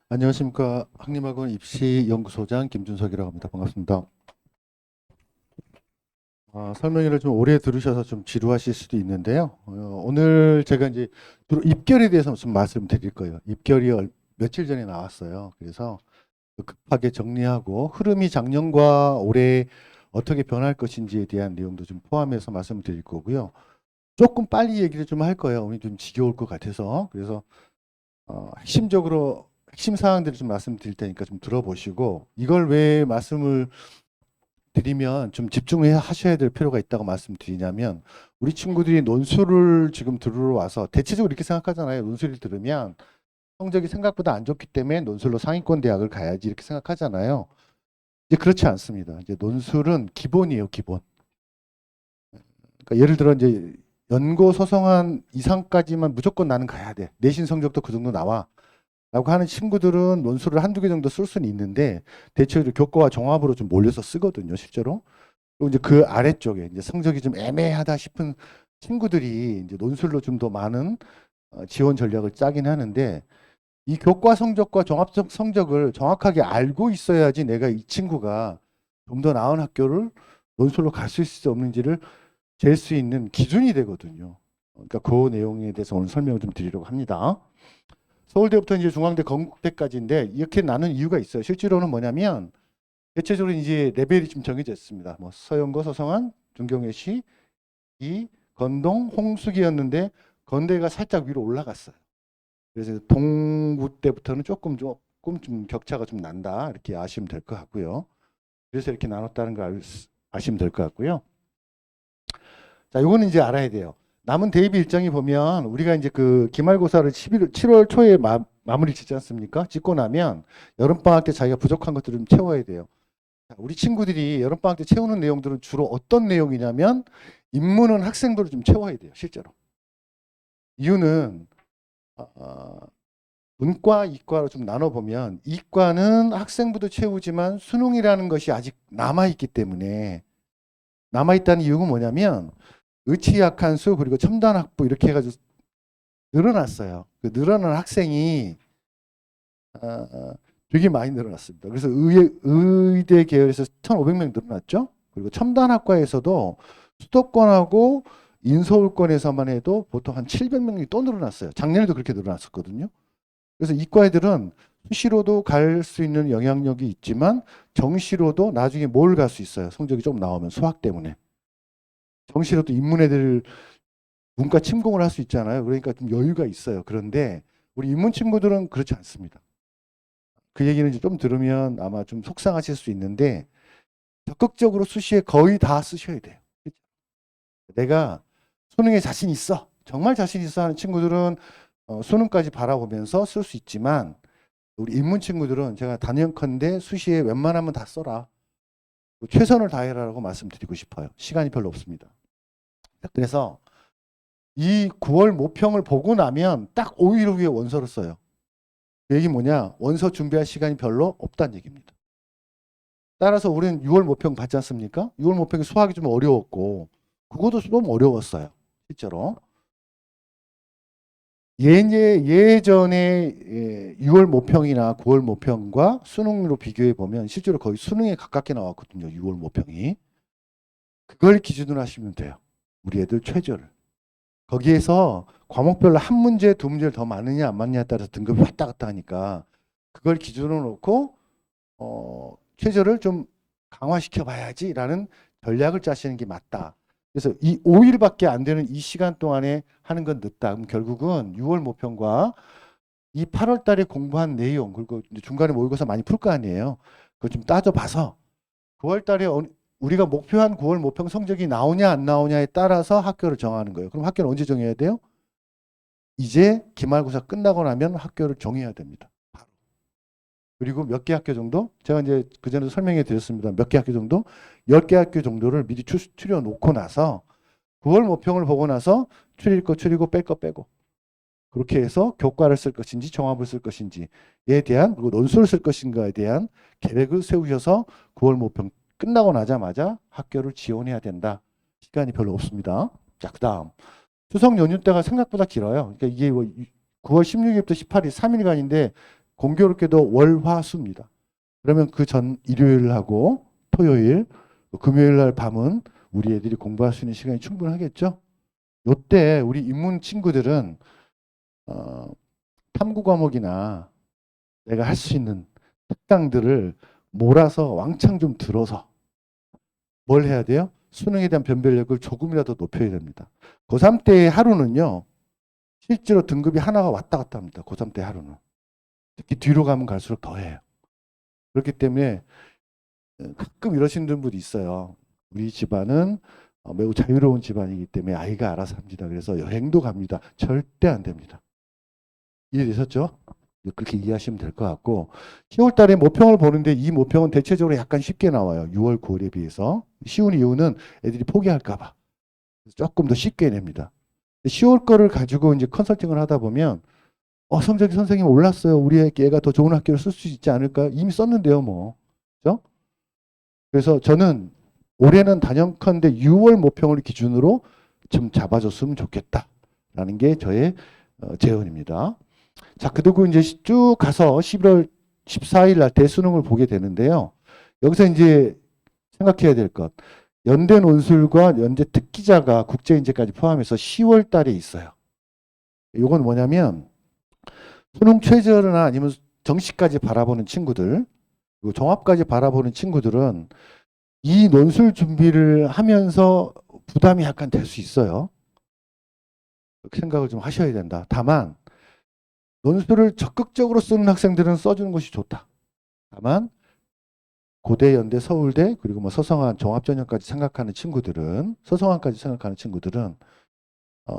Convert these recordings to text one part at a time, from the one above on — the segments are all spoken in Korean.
안녕하십니까. 학림학원 입시연구소장 김준석이라고 합니다. 반갑습니다. 설명회를 좀 오래 들으셔서 좀 지루하실 수도 있는데요. 오늘 제가 이제 주로 입결에 대해서 좀 말씀드릴 거예요. 입결이 며칠 전에 나왔어요. 그래서 급하게 정리하고 흐름이 작년과 올해 어떻게 변할 것인지에 대한 내용도 좀 포함해서 말씀드릴 거고요. 조금 빨리 얘기를 좀 할 거예요. 오늘 좀 지겨울 것 같아서. 그래서 핵심적으로 핵심 사항들을 좀 말씀드릴 테니까 좀 들어보시고, 이걸 왜 말씀을 드리면 좀 집중해 하셔야 될 필요가 있다고 말씀드리냐면, 우리 친구들이 논술을 지금 들으러 와서 대체적으로 이렇게 생각하잖아요. 논술을 들으면 성적이 생각보다 안 좋기 때문에 논술로 상위권 대학을 가야지 이렇게 생각하잖아요. 이제 그렇지 않습니다. 이제 논술은 기본이에요, 기본. 그러니까 예를 들어 이제 연고 소송한 이상까지만 무조건 나는 가야 돼. 내신 성적도 그 정도 나와. 라고 하는 친구들은 논술을 한두 개 정도 쓸 수는 있는데, 대체로 교과와 종합으로 좀 몰려서 쓰거든요, 실제로. 그리고 이제 그 아래쪽에 이제 성적이 좀 애매하다 싶은 친구들이 이제 논술로 좀 더 많은 지원 전략을 짜긴 하는데, 이 교과 성적과 종합적 성적을 정확하게 알고 있어야지 내가 이 친구가 좀 더 나은 학교를 논술로 갈 수 있을지 없는지를 잴 수 있는 기준이 되거든요. 그러니까 그 내용에 대해서 오늘 설명을 좀 드리려고 합니다. 서울대부터 이제 중앙대, 건국대까지인데 이렇게 나눈 이유가 있어요. 실제로는 뭐냐면 대체적으로 이제 레벨이 좀 정해져 있습니다. 뭐 서영고, 서성한, 중경외시, 이, 건동, 홍수기였는데 건대가 살짝 위로 올라갔어요. 그래서 동구 때부터는 조금 좀 격차가 좀 난다 이렇게 아시면 될 것 같고요. 그래서 이렇게 나눴다는 걸 아시면 될 것 같고요. 자, 요거는 이제 알아야 돼요. 남은 대입 일정이 보면 우리가 이제 그 기말고사를 7월 초에 마무리 짓지 않습니까? 짓고 나면 여름방학 때 자기가 부족한 것들을 좀 채워야 돼요. 자, 우리 친구들이 여름방학 때 채우는 내용들은 주로 어떤 내용이냐면 인문은 학생들을 좀 채워야 돼요, 실제로. 이유는 문과, 이과로 좀 나눠보면 이과는 학생부도 채우지만 수능이라는 것이 아직 남아있기 때문에, 남아있다는 이유가 뭐냐면 의치약한 수 그리고 첨단학부 이렇게 해가지고 늘어났어요. 그 늘어난 학생이 되게 많이 늘어났습니다. 그래서 의대 계열에서 1,500명 늘어났죠. 그리고 첨단학과에서도 수도권하고 인서울권에서만 해도 보통 한 700명이 또 늘어났어요. 작년에도 그렇게 늘어났었거든요. 그래서 이과 애들은 수시로도 갈 수 있는 영향력이 있지만 정시로도 나중에 뭘 갈 수 있어요. 성적이 좀 나오면 수학 때문에. 정시로도 인문 애들 문과 침공을 할 수 있잖아요. 그러니까 좀 여유가 있어요. 그런데 우리 인문 친구들은 그렇지 않습니다. 그 얘기는 이제 좀 들으면 아마 좀 속상하실 수 있는데 적극적으로 수시에 거의 다 쓰셔야 돼요. 내가 수능에 자신 있어. 정말 자신 있어 하는 친구들은 수능까지 바라보면서 쓸 수 있지만, 우리 인문 친구들은 제가 단연컨대 수시에 웬만하면 다 써라. 최선을 다해라라고 말씀드리고 싶어요. 시간이 별로 없습니다. 그래서 이 9월 모평을 보고 나면 딱 5일 후에 원서를 써요. 그 얘기 뭐냐? 원서 준비할 시간이 별로 없다는 얘기입니다. 따라서 우리는 6월 모평 받지 않습니까? 6월 모평이 수학이 좀 어려웠고 그것도 좀 어려웠어요. 실제로. 예전에 6월 모평이나 9월 모평과 수능으로 비교해 보면 실제로 거의 수능에 가깝게 나왔거든요. 6월 모평이. 그걸 기준으로 하시면 돼요. 우리 애들 최저를. 거기에서 과목별로 한 문제, 두 문제를 더 많으냐 안 많느냐에 따라서 등급이 왔다 갔다 하니까 그걸 기준으로 놓고 최저를 좀 강화시켜 봐야지라는 전략을 짜시는 게 맞다. 그래서 이 5일밖에 안 되는 이 시간 동안에 하는 건 늦다. 그럼 결국은 6월 모평과 이 8월 달에 공부한 내용, 그리고 중간에 모의고사 많이 풀 거 아니에요. 그걸 좀 따져봐서 9월 달에 우리가 목표한 9월 모평 성적이 나오냐 안 나오냐에 따라서 학교를 정하는 거예요. 그럼 학교는 언제 정해야 돼요? 이제 기말고사 끝나고 나면 학교를 정해야 됩니다. 그리고 몇 개 학교 정도? 제가 이제 그전에도 설명해 드렸습니다. 몇 개 학교 정도? 10개 학교 정도를 미리 추려 놓고 나서 9월 모평을 보고 나서 추릴 거 추리고 뺄 거 빼고, 그렇게 해서 교과를 쓸 것인지 종합을 쓸 것인지에 대한, 그리고 논술을 쓸 것인가에 대한 계획을 세우셔서 9월 모평 끝나고 나자마자 학교를 지원해야 된다. 시간이 별로 없습니다. 자, 그다음 추석 연휴 때가 생각보다 길어요. 그러니까 이게 9월 16일부터 18일 3일간인데 공교롭게도 월화수입니다. 그러면 그 전 일요일하고 토요일, 금요일 날 밤은 우리 애들이 공부할 수 있는 시간이 충분하겠죠? 요때 우리 인문 친구들은 탐구 과목이나 내가 할 수 있는 특강들을 몰아서 왕창 좀 들어서 뭘 해야 돼요? 수능에 대한 변별력을 조금이라도 높여야 됩니다. 고3 때 하루는요, 실제로 등급이 하나가 왔다 갔다 합니다. 고3 때 하루는. 특히 뒤로 가면 갈수록 더해요. 그렇기 때문에 가끔 이러시는 분들이 있어요. 우리 집안은 매우 자유로운 집안이기 때문에 아이가 알아서 합니다. 그래서 여행도 갑니다. 절대 안 됩니다. 이해되셨죠? 그렇게 이해하시면 될 것 같고 10월 달에 모평을 보는데 이 모평은 대체적으로 약간 쉽게 나와요. 6월, 9월에 비해서. 쉬운 이유는 애들이 포기할까 봐. 조금 더 쉽게 냅니다. 10월 거를 가지고 이제 컨설팅을 하다 보면 성적이 선생님 올랐어요. 우리 애가 더 좋은 학교를 쓸 수 있지 않을까? 이미 썼는데요, 뭐. 그죠? 그래서 저는 올해는 단연컨대 6월 모평을 기준으로 좀 잡아줬으면 좋겠다라는 게 저의 제언입니다. 자, 그리고 이제 쭉 가서 11월 14일 날 대수능을 보게 되는데요. 여기서 이제 생각해야 될 것. 연대 논술과 연대 특기자가 국제인재까지 포함해서 10월 달에 있어요. 이건 뭐냐면 수능 최저나 아니면 정시까지 바라보는 친구들, 그리고 종합까지 바라보는 친구들은 이 논술 준비를 하면서 부담이 약간 될 수 있어요. 그렇게 생각을 좀 하셔야 된다. 다만 논술을 적극적으로 쓰는 학생들은 써주는 것이 좋다. 다만 고대, 연대, 서울대 그리고 뭐 서성한 종합전형까지 생각하는 친구들은 서성한까지 생각하는 친구들은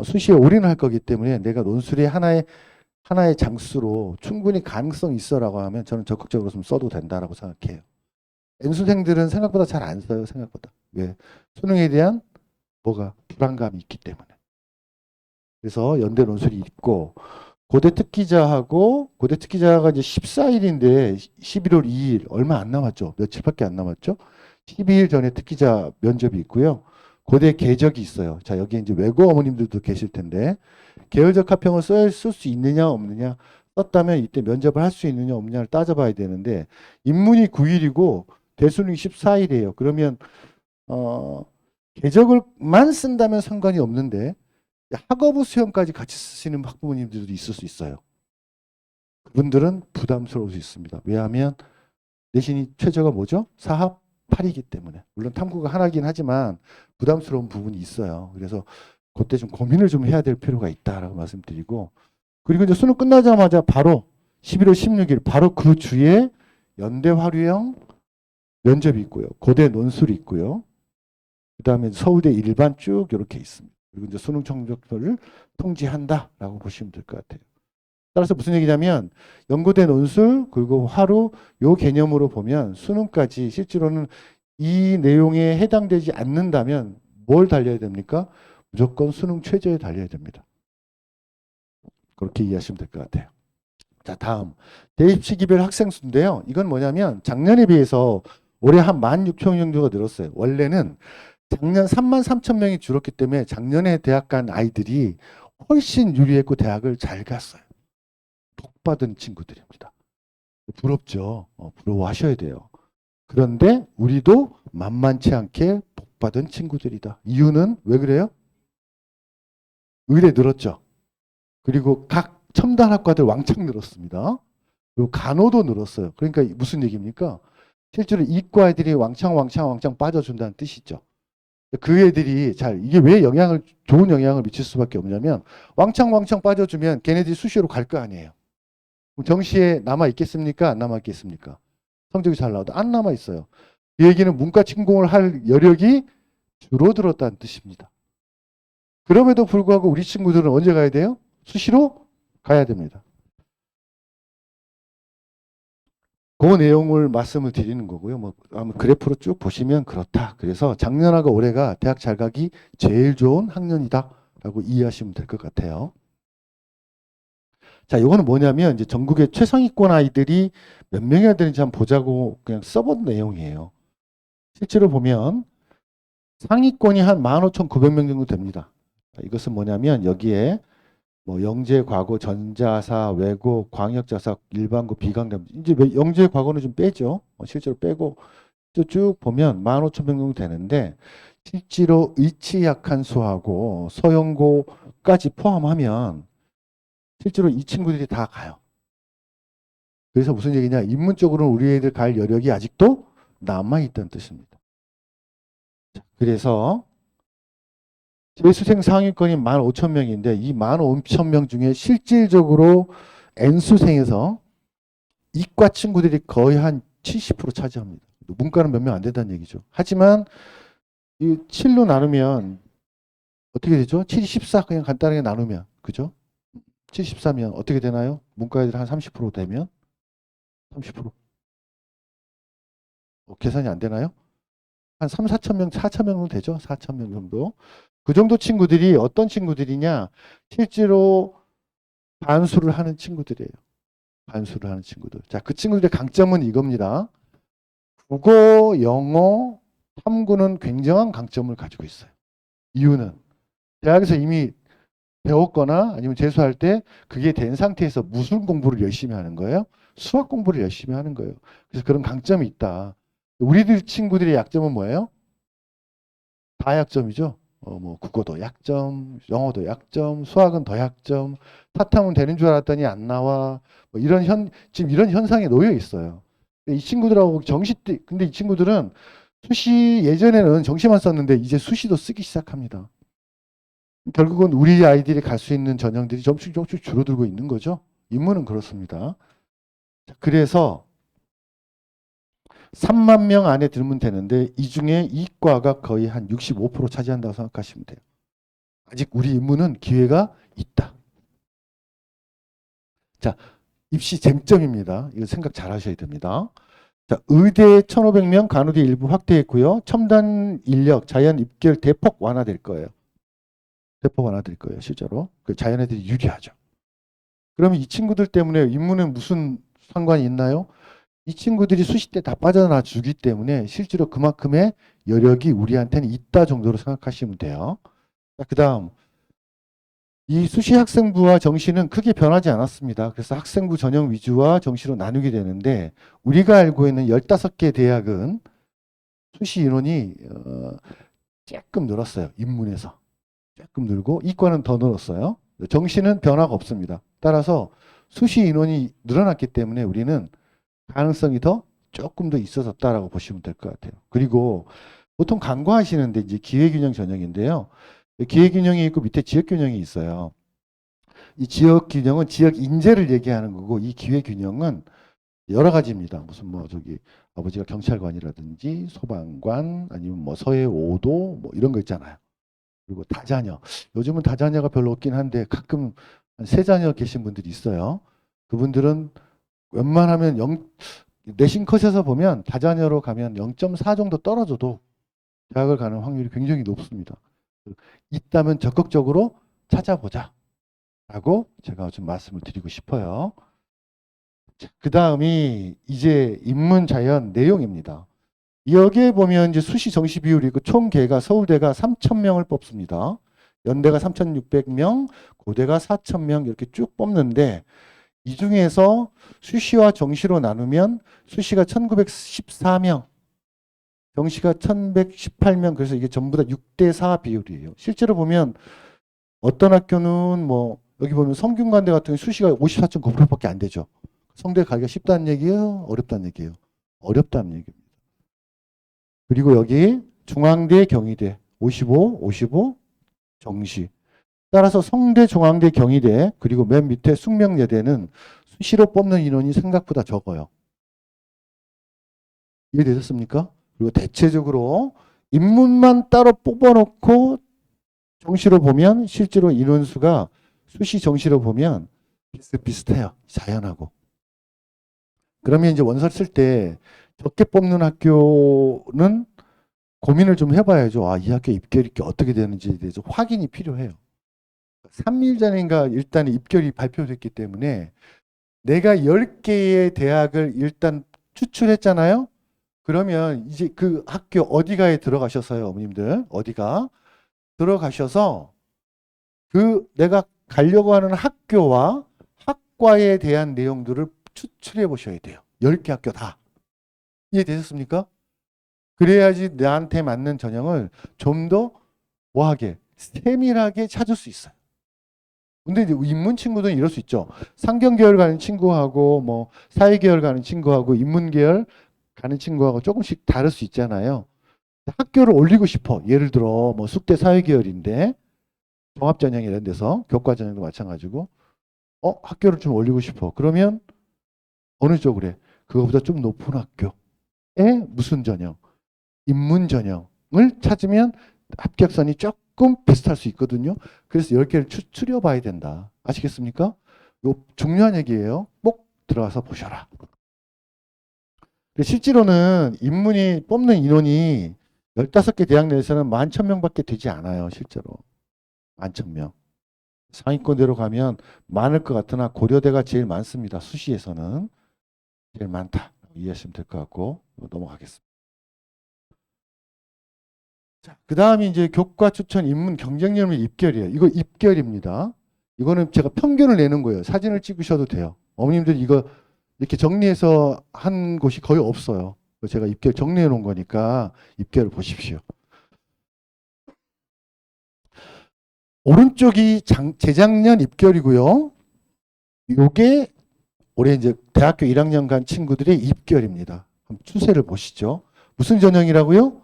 수시에 올인할 거기 때문에 내가 논술의 하나의 장수로 충분히 가능성이 있어라고 하면 저는 적극적으로 좀 써도 된다라고 생각해요. N수생들은 생각보다 잘 안 써요. 생각보다. 왜? 수능에 대한 뭐가 불안감이 있기 때문에. 그래서 연대 논술이 있고 고대 특기자가 이제 14일인데 11월 2일 얼마 안 남았죠. 며칠밖에 안 남았죠. 12일 전에 특기자 면접이 있고요. 고대 계적이 있어요. 자, 여기 이제 외고 어머님들도 계실 텐데 계열적 합평을 쓸 수 있느냐 없느냐 썼다면 이때 면접을 할 수 있느냐 없느냐를 따져봐야 되는데 인문이 9일이고 대수능이 14일이에요. 그러면 계적을만 쓴다면 상관이 없는데 학업부 수형까지 같이 쓰시는 학부모님들도 있을 수 있어요. 그분들은 부담스러울 수 있습니다. 왜냐하면 내신이 최저가 뭐죠? 사합 8이기 때문에. 물론 탐구가 하나긴 하지만 부담스러운 부분이 있어요. 그래서 그때 좀 고민을 좀 해야 될 필요가 있다라고 말씀드리고 그리고 이제 수능 끝나자마자 바로 11월 16일 바로 그 주에 연대 화류형 면접이 있고요. 고대 논술이 있고요. 그 다음에 서울대 일반 쭉 이렇게 있습니다. 그리고 이제 수능 성적표를 통지한다라고 보시면 될 것 같아요. 따라서 무슨 얘기냐면 연고대 논술 그리고 화루 요 개념으로 보면 수능까지 실제로는 이 내용에 해당되지 않는다면 뭘 달려야 됩니까? 무조건 수능 최저에 달려야 됩니다. 그렇게 이해하시면 될 것 같아요. 자, 다음 대입시기별 학생 수인데요. 이건 뭐냐면 작년에 비해서 올해 한 16,000명 정도가 늘었어요. 원래는 작년 33,000명이 줄었기 때문에 작년에 대학 간 아이들이 훨씬 유리했고 대학을 잘 갔어요. 복 받은 친구들입니다. 부럽죠. 부러워하셔야 돼요. 그런데 우리도 만만치 않게 복 받은 친구들이다. 이유는 왜 그래요? 의대 늘었죠. 그리고 각 첨단학과들 왕창 늘었습니다. 그리고 간호도 늘었어요. 그러니까 무슨 얘기입니까? 실제로 이과 애들이 왕창 빠져준다는 뜻이죠. 그 애들이 이게 왜 좋은 영향을 미칠 수밖에 없냐면 왕창 빠져주면 걔네들이 수시로 갈 거 아니에요. 정시에 남아 있겠습니까? 안 남아 있겠습니까? 성적이 잘 나와도 안 남아 있어요. 이 얘기는 문과 침공을 할 여력이 줄어들었다는 뜻입니다. 그럼에도 불구하고 우리 친구들은 언제 가야 돼요? 수시로 가야 됩니다. 그 내용을 말씀을 드리는 거고요. 뭐 그래프로 쭉 보시면 그렇다. 그래서 작년하고 올해가 대학 잘 가기 제일 좋은 학년이다라고 이해하시면 될 것 같아요. 자, 이거는 뭐냐면 이제 전국의 최상위권 아이들이 몇 명이나 되는지 한번 보자고 그냥 써본 내용이에요. 실제로 보면 상위권이 한 15,900명 정도 됩니다. 이것은 뭐냐면 여기에 뭐 영재, 과거, 전자사, 왜고, 광역자사, 일반고, 비강남 이제 영재, 과거는 좀 빼죠. 실제로 빼고 또 쭉 보면 15,000명 정도 되는데 실제로 의치 약한 수하고 서영고까지 포함하면 실제로 이 친구들이 다 가요. 그래서 무슨 얘기냐? 인문적으로는 우리 애들 갈 여력이 아직도 남아있다는 뜻입니다. 그래서 재수생 상위권이 15,000명인데 이 15,000명 중에 실질적으로 N수생에서 이과 친구들이 거의 한 70% 차지합니다. 문과는 몇 명 안 된다는 얘기죠. 하지만 이 7로 나누면 어떻게 되죠? 7, 14 그냥 간단하게 나누면 그죠? 74면 어떻게 되나요? 문과 애들 한 30% 되면 30%. 계산이 안 되나요? 한 3, 4천 명, 4천 명 정도 되죠? 4천 명 정도. 그 정도 친구들이 어떤 친구들이냐? 실제로 반수를 하는 친구들이에요. 반수를 하는 친구들. 자, 그 친구들의 강점은 이겁니다. 국어, 영어, 탐구는 굉장한 강점을 가지고 있어요. 이유는 대학에서 이미 배웠거나 아니면 재수할 때 그게 된 상태에서 무슨 공부를 열심히 하는 거예요? 수학 공부를 열심히 하는 거예요. 그래서 그런 강점이 있다. 우리들 친구들의 약점은 뭐예요? 다 약점이죠. 뭐 국어도 약점, 영어도 약점, 수학은 더 약점. 탓하면 되는 줄 알았더니 안 나와. 뭐 지금 이런 현상에 놓여 있어요. 이 친구들하고 근데 이 친구들은 수시 예전에는 정시만 썼는데 이제 수시도 쓰기 시작합니다. 결국은 우리 아이들이 갈 수 있는 전형들이 조금씩 줄어들고 있는 거죠. 인문은 그렇습니다. 그래서 3만 명 안에 들면 되는데 이 중에 이과가 거의 한 65% 차지한다고 생각하시면 돼요. 아직 우리 인문은 기회가 있다. 자, 입시 쟁점입니다. 이거 생각 잘 하셔야 됩니다. 자, 의대 1,500명, 간호대 일부 확대했고요. 첨단 인력, 자연 입결 대폭 완화될 거예요. 대폭 완화될 거예요, 실제로. 그 자연애들이 유리하죠. 그러면 이 친구들 때문에 인문에 무슨 상관이 있나요? 이 친구들이 수시 때 다 빠져나 주기 때문에 실제로 그만큼의 여력이 우리한테는 있다 정도로 생각하시면 돼요. 그 다음 이 수시 학생부와 정시는 크게 변하지 않았습니다. 그래서 학생부 전형 위주와 정시로 나누게 되는데 우리가 알고 있는 15개 대학은 수시 인원이 조금 늘었어요. 인문에서. 조금 늘고 이과는 더 늘었어요. 정시는 변화가 없습니다. 따라서 수시 인원이 늘어났기 때문에 우리는 가능성이 더 조금 더 있어졌다라고 보시면 될 것 같아요. 그리고 보통 간과하시는데 이제 기회균형 전형인데요. 기회균형이 있고 밑에 지역균형이 있어요. 이 지역균형은 지역 인재를 얘기하는 거고 이 기회균형은 여러 가지입니다. 무슨 뭐 저기 아버지가 경찰관이라든지 소방관 아니면 뭐 서해 5도 뭐 이런 거 있잖아요. 그리고 다자녀. 요즘은 다자녀가 별로 없긴 한데 가끔 한 3자녀 계신 분들이 있어요. 그분들은 웬만하면 내신 컷에서 보면 다자녀로 가면 0.4 정도 떨어져도 대학을 가는 확률이 굉장히 높습니다. 있다면 적극적으로 찾아보자 라고 제가 좀 말씀을 드리고 싶어요. 그 다음이 이제 인문자연 내용입니다. 여기에 보면 이제 수시 정시 비율이 있고 총 개가 서울대가 3,000명을 뽑습니다. 연대가 3,600명, 고대가 4,000명 이렇게 쭉 뽑는데 이 중에서 수시와 정시로 나누면 수시가 1,914명, 정시가 1,118명 그래서 이게 전부 다 6대4 비율이에요. 실제로 보면 어떤 학교는 뭐 여기 보면 성균관대 같은 경우 수시가 54.9%밖에 안 되죠. 성대 가기가 쉽다는 얘기예요? 어렵다는 얘기예요? 어렵다는 얘기입니다. 그리고 여기 중앙대, 경희대 55, 55, 정시. 따라서 성대, 중앙대, 경희대 그리고 맨 밑에 숙명여대는 수시로 뽑는 인원이 생각보다 적어요. 이해되셨습니까? 그리고 대체적으로 인문만 따로 뽑아놓고 정시로 보면 실제로 인원수가 수시 정시로 보면 비슷비슷해요. 자연하고. 그러면 이제 원서 쓸 때 적게 뽑는 학교는 고민을 좀 해봐야죠. 아, 이 학교 입결이 어떻게 되는지에 대해서 확인이 필요해요. 3일 전인가 일단 입결이 발표됐기 때문에 내가 10개의 대학을 일단 추출했잖아요. 그러면 이제 그 학교 어디가에 들어가셨어요, 어머님들? 어디가? 들어가셔서 내가 가려고 하는 학교와 학과에 대한 내용들을 추출해 보셔야 돼요. 10개 학교 다. 이해되셨습니까? 그래야지 나한테 맞는 전형을 좀 더 뭐하게 세밀하게 찾을 수 있어요. 근데 이제 인문 친구들은 이럴 수 있죠. 상경계열 가는 친구하고 뭐 사회계열 가는 친구하고 인문계열 가는 친구하고 조금씩 다를 수 있잖아요. 학교를 올리고 싶어. 예를 들어 뭐 숙대 사회계열인데 종합전형 이런 데서 교과전형도 마찬가지고 학교를 좀 올리고 싶어. 그러면 어느 쪽으로 해? 그거보다 좀 높은 학교에 무슨 전형? 인문 전형을 찾으면 합격선이 조금 비슷할 수 있거든요. 그래서 10개를 추려 봐야 된다. 아시겠습니까? 요 중요한 얘기예요. 꼭 들어가서 보셔라. 실제로는 인문이 뽑는 인원이 15개 대학 내에서는 11,000명밖에 되지 않아요. 실제로. 11,000명. 상위권대로 가면 많을 것 같으나 고려대가 제일 많습니다. 수시에서는. 제일 많다. 이해하시면 될 것 같고 넘어가겠습니다. 자, 그 다음이 이제 교과 추천 인문 경쟁률 및 입결이에요. 이거 입결입니다. 이거는 제가 평균을 내는 거예요. 사진을 찍으셔도 돼요. 어머님들 이거 이렇게 정리해서 한 곳이 거의 없어요. 제가 입결 정리해 놓은 거니까 입결을 보십시오. 오른쪽이 재작년 입결이고요. 요게 올해 이제 대학교 1학년 간 친구들의 입결입니다. 한번 추세를 보시죠. 무슨 전형이라고요?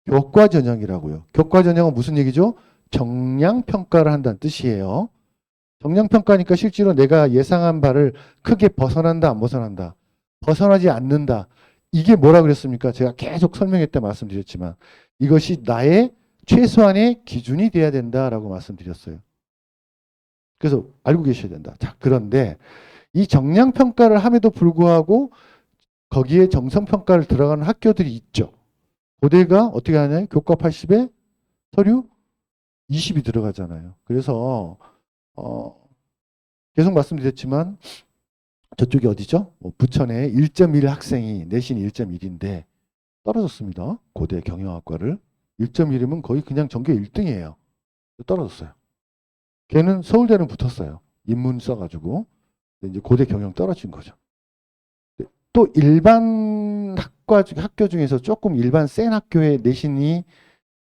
교과 전형이라고요. 교과 전형은 무슨 얘기죠? 정량 평가를 한다는 뜻이에요. 정량 평가니까 실제로 내가 예상한 바를 크게 벗어난다, 안 벗어난다. 벗어나지 않는다. 이게 뭐라 그랬습니까? 제가 계속 설명할 때 말씀드렸지만 이것이 나의 최소한의 기준이 돼야 된다라고 말씀드렸어요. 그래서 알고 계셔야 된다. 자, 그런데 이 정량 평가를 함에도 불구하고 거기에 정성 평가를 들어가는 학교들이 있죠. 고대가 어떻게 하냐면 교과 80에 서류 20이 들어가잖아요. 그래서 계속 말씀드렸지만 저쪽이 어디죠? 부천에 1.1 학생이 내신 1.1인데 떨어졌습니다. 고대 경영학과를 1.1이면 거의 그냥 전교 1등이에요. 떨어졌어요. 걔는 서울대는 붙었어요. 인문 써가지고 이제 고대 경영 떨어진 거죠. 또 일반 학교 중에서 조금 일반 센 학교의 내신이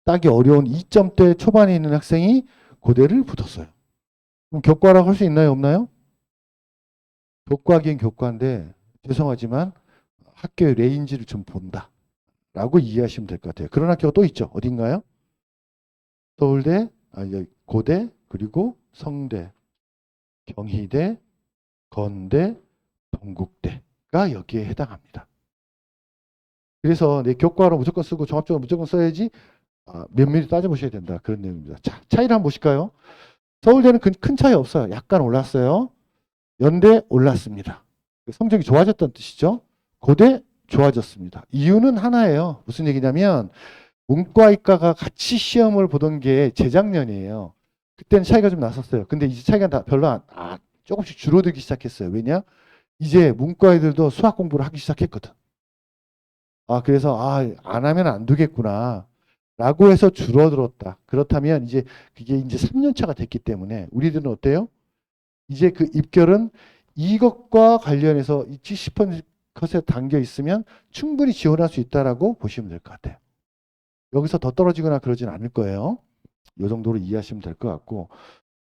따기 어려운 2점대 초반에 있는 학생이 고대를 붙었어요. 그럼 교과라고 할 수 있나요? 없나요? 교과긴 교과인데 죄송하지만 학교의 레인지를 좀 본다 라고 이해하시면 될 것 같아요. 그런 학교가 또 있죠. 어딘가요? 서울대, 고대, 그리고 성대, 경희대, 건대, 동국대가 여기에 해당합니다. 그래서 내 교과로 무조건 쓰고 종합적으로 무조건 써야지 면밀히 따져보셔야 된다. 그런 내용입니다. 자, 차이를 한번 보실까요? 서울대는 큰 차이 없어요. 약간 올랐어요. 연대 올랐습니다. 성적이 좋아졌다는 뜻이죠. 고대 좋아졌습니다. 이유는 하나예요. 무슨 얘기냐면 문과이과가 같이 시험을 보던 게 재작년이에요. 그때는 차이가 좀 났었어요. 근데 이제 차이가 별로 조금씩 줄어들기 시작했어요. 왜냐? 이제 문과 애들도 수학 공부를 하기 시작했거든. 그래서 안 하면 안 되겠구나 라고 해서 줄어들었다. 그렇다면 이제 그게 이제 3년 차가 됐기 때문에 우리들은 어때요? 이제 그 입결은 이것과 관련해서 70%에 담겨 있으면 충분히 지원할 수 있다라고 보시면 될 것 같아요. 여기서 더 떨어지거나 그러진 않을 거예요. 이 정도로 이해하시면 될 것 같고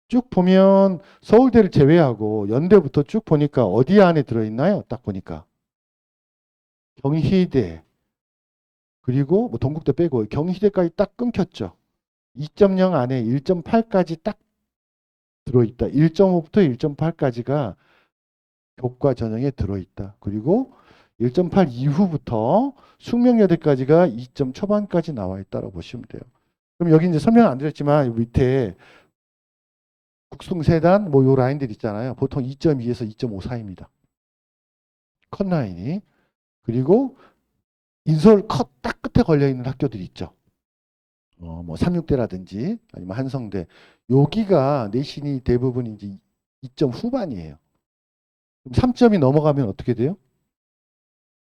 쭉 보면 서울대를 제외하고 연대부터 쭉 보니까 어디 안에 들어있나요? 딱 보니까 경희대 그리고 뭐 동국대 빼고 경희대까지 딱 끊겼죠. 2.0 안에 1.8까지 딱 들어있다. 1.5부터 1.8까지가 교과 전형에 들어있다. 그리고 1.8 이후부터 숙명여대까지가 2점 초반까지 나와 있다고 보시면 돼요. 그럼 여기 이제 설명 안 드렸지만 밑에 국숭세단 뭐 요 라인들 있잖아요. 보통 2.2에서 2.5 사이입니다. 컷 라인이. 그리고 인서울 컷 딱 끝에 걸려 있는 학교들이 있죠. 뭐 삼육대라든지 아니면 한성대. 여기가 내신이 대부분 이제 2점 후반이에요. 그럼 3점이 넘어가면 어떻게 돼요?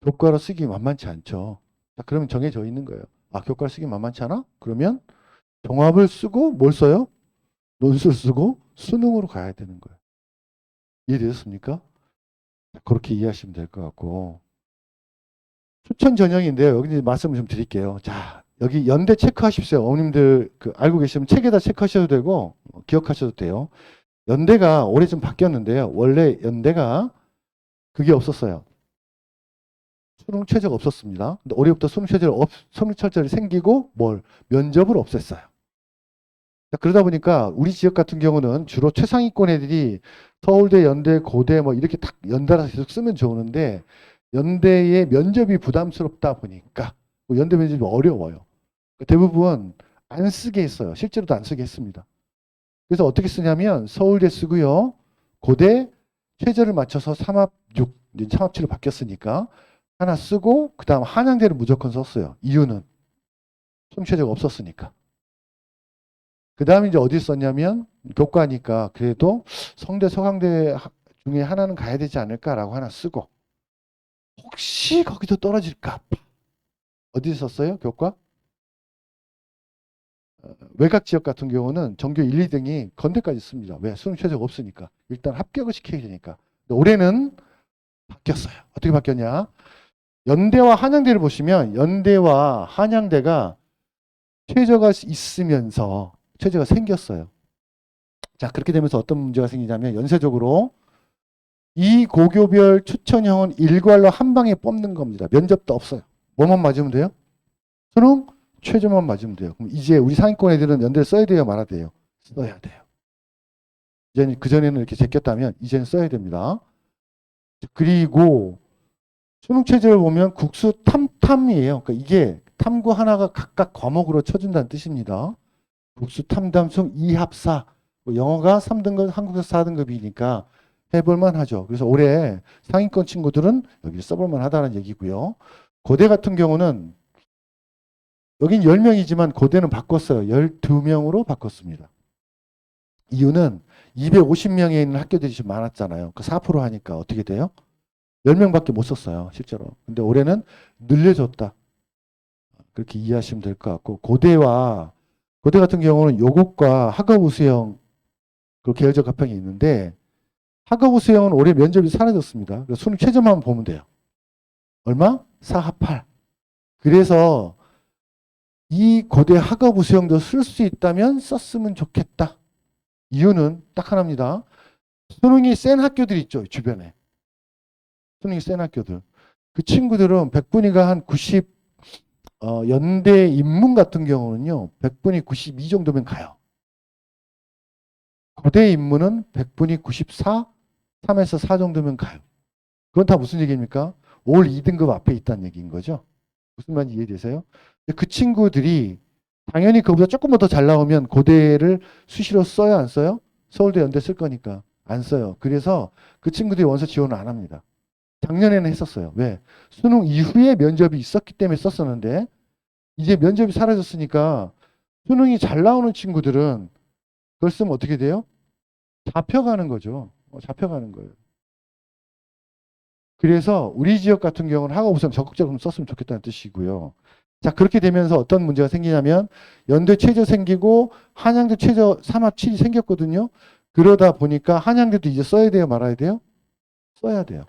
교과로 쓰기 만만치 않죠. 자, 그러면 정해져 있는 거예요. 교과로 쓰기 만만치 않아? 그러면 종합을 쓰고 뭘 써요? 논술 쓰고 수능으로 가야 되는 거예요. 이해되셨습니까? 그렇게 이해하시면 될 것 같고. 추천 전형인데요. 여기 이제 말씀을 좀 드릴게요. 자, 여기 연대 체크하십시오. 어머님들 알고 계시면 책에다 체크하셔도 되고 기억하셔도 돼요. 연대가 올해 좀 바뀌었는데요. 원래 연대가 그게 없었어요. 수능 최저가 없었습니다. 근데 올해부터 수능 최저를 생기고 면접을 없앴어요. 자, 그러다 보니까 우리 지역 같은 경우는 주로 최상위권 애들이 서울대, 연대, 고대 이렇게 딱 연달아서 계속 쓰면 좋은데 연대의 면접이 부담스럽다 보니까 연대 면접이 어려워요. 대부분 안 쓰게 했어요. 실제로도 안 쓰게 했습니다. 그래서 어떻게 쓰냐면 서울대 쓰고요. 고대 최저를 맞춰서 3합 6, 이제 3합 7로 바뀌었으니까 하나 쓰고 그 다음 한양대를 무조건 썼어요. 이유는 수능 최저가 없었으니까. 그 다음에 이제 어디 썼냐면 교과니까 그래도 성대 서강대 중에 하나는 가야 되지 않을까라고 하나 쓰고 혹시 거기도 떨어질까 어디 썼어요? 교과? 외곽 지역 같은 경우는 전교 1, 2등이 건대까지 씁니다. 왜? 수능 최저가 없으니까. 일단 합격을 시켜야 되니까. 올해는 바뀌었어요. 어떻게 바뀌었냐? 연대와 한양대를 보시면 연대와 한양대가 최저가 있으면서 최저가 생겼어요. 자, 그렇게 되면서 어떤 문제가 생기냐면 연쇄적으로 이 고교별 추천형은 일괄로 한 방에 뽑는 겁니다. 면접도 없어요. 뭐만 맞으면 돼요? 수능 최저만 맞으면 돼요. 그럼 이제 우리 상위권 애들은 연대를 써야 돼요, 말아야 돼요? 써야 돼요. 이제는 그전에는 이렇게 제꼈다면 이제는 써야 됩니다. 그리고 수능 최저를 보면 국수 탐탐이에요. 그러니까 이게 탐구 하나가 각각 과목으로 쳐준다는 뜻입니다. 국수 탐담송 2합4 영어가 3등급, 한국에서 4등급이니까 해볼만 하죠. 그래서 올해 상위권 친구들은 여기 써볼만 하다는 얘기고요. 고대 같은 경우는 여긴 10명이지만 고대는 바꿨어요. 12명으로 바꿨습니다. 이유는 250명에 있는 학교들이 좀 많았잖아요. 그 4% 하니까 어떻게 돼요? 10명밖에 못 썼어요. 실제로. 근데 올해는 늘려줬다. 그렇게 이해하시면 될 것 같고 고대 같은 경우는 요국과 학업 우수형 그 계열적 합평이 있는데 학업 우수형은 올해 면접이 사라졌습니다. 그래서 수능 최저만 보면 돼요. 얼마? 4합 8. 그래서 이 고대 학업 우수형도 쓸 수 있다면 썼으면 좋겠다. 이유는 딱 하나입니다. 수능이 센 학교들 있죠. 주변에. 수능이 센 학교들. 그 친구들은 100분위가 한 90, 연대 인문 같은 경우는요. 100분이 92 정도면 가요. 고대 인문은 100분이 94, 3에서 4 정도면 가요. 그건 다 무슨 얘기입니까? 올 2등급 앞에 있다는 얘기인 거죠. 무슨 말인지 이해되세요? 그 친구들이 당연히 그보다 조금만 더 잘 나오면 고대를 수시로 써요, 안 써요? 서울대 연대 쓸 거니까 안 써요. 그래서 그 친구들이 원서 지원을 안 합니다. 작년에는 했었어요. 왜? 수능 이후에 면접이 있었기 때문에 썼었는데 이제 면접이 사라졌으니까 수능이 잘 나오는 친구들은 그걸 쓰면 어떻게 돼요? 잡혀가는 거죠. 잡혀가는 거예요. 그래서 우리 지역 같은 경우는 학업 우선 적극적으로 썼으면 좋겠다는 뜻이고요. 자, 그렇게 되면서 어떤 문제가 생기냐면 연대 최저 생기고 한양대 최저 3합 7이 생겼거든요. 그러다 보니까 한양대도 이제 써야 돼요, 말아야 돼요? 써야 돼요.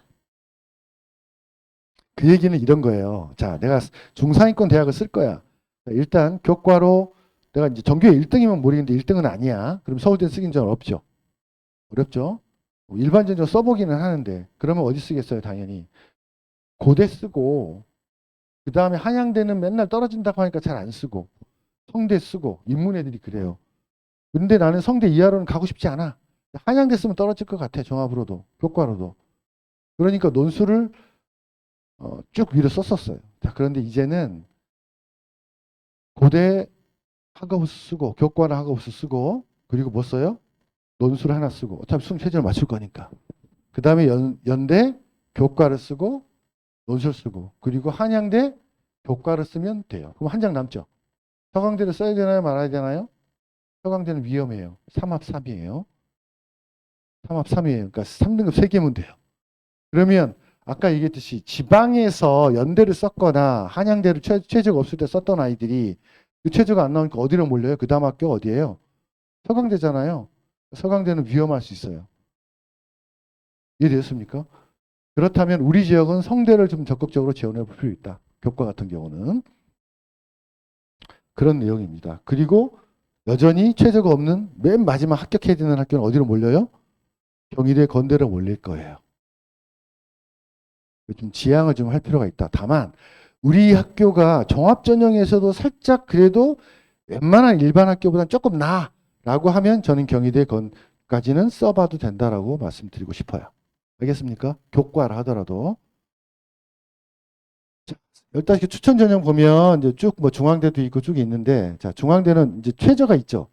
그 얘기는 이런 거예요. 자, 내가 중상위권 대학을 쓸 거야. 일단 교과로 내가 이제 전교에 1등이면 모르겠는데 1등은 아니야. 그럼 서울대 쓰긴 좀 어렵죠. 어렵죠? 일반적으로 써보기는 하는데 그러면 어디 쓰겠어요? 당연히 고대 쓰고 그 다음에 한양대는 맨날 떨어진다고 하니까 잘 안 쓰고 성대 쓰고 인문 애들이 그래요. 근데 나는 성대 이하로는 가고 싶지 않아. 한양대 쓰면 떨어질 것 같아. 종합으로도 교과로도. 그러니까 논술을 쭉 위로 썼었어요. 자, 그런데 이제는 고대 학업수 쓰고 교과나 학업수 쓰고 그리고 뭐 써요? 논술 하나 쓰고 어차피 수능 최저를 맞출 거니까. 그 다음에 연대 교과를 쓰고 논술 쓰고 그리고 한양대 교과를 쓰면 돼요. 그럼 한 장 남죠. 서강대를 써야 되나요? 말아야 되나요? 서강대는 위험해요. 3합 3이에요. 3합 3이에요. 그러니까 3등급 3개면 돼요. 그러면 아까 얘기했듯이 지방에서 연대를 썼거나 한양대를 최저가 없을 때 썼던 아이들이 그 최저가 안 나오니까 어디로 몰려요? 그 다음 학교 어디예요? 서강대잖아요. 서강대는 위험할 수 있어요. 이해되셨습니까? 그렇다면 우리 지역은 성대를 좀 적극적으로 지원해 볼 필요 있다. 교과 같은 경우는. 그런 내용입니다. 그리고 여전히 최저가 없는 맨 마지막 합격해야 되는 학교는 어디로 몰려요? 경희대 건대로 몰릴 거예요. 좀 지양을 좀 할 필요가 있다. 다만 우리 학교가 종합전형에서도 살짝 그래도 웬만한 일반 학교보다는 조금 나아라고 하면 저는 경희대 건까지는 써봐도 된다라고 말씀드리고 싶어요. 알겠습니까? 교과를 하더라도. 15개 추천 전형 보면 이제 쭉 뭐 중앙대도 있고 쭉 있는데, 자, 중앙대는 이제 최저가 있죠.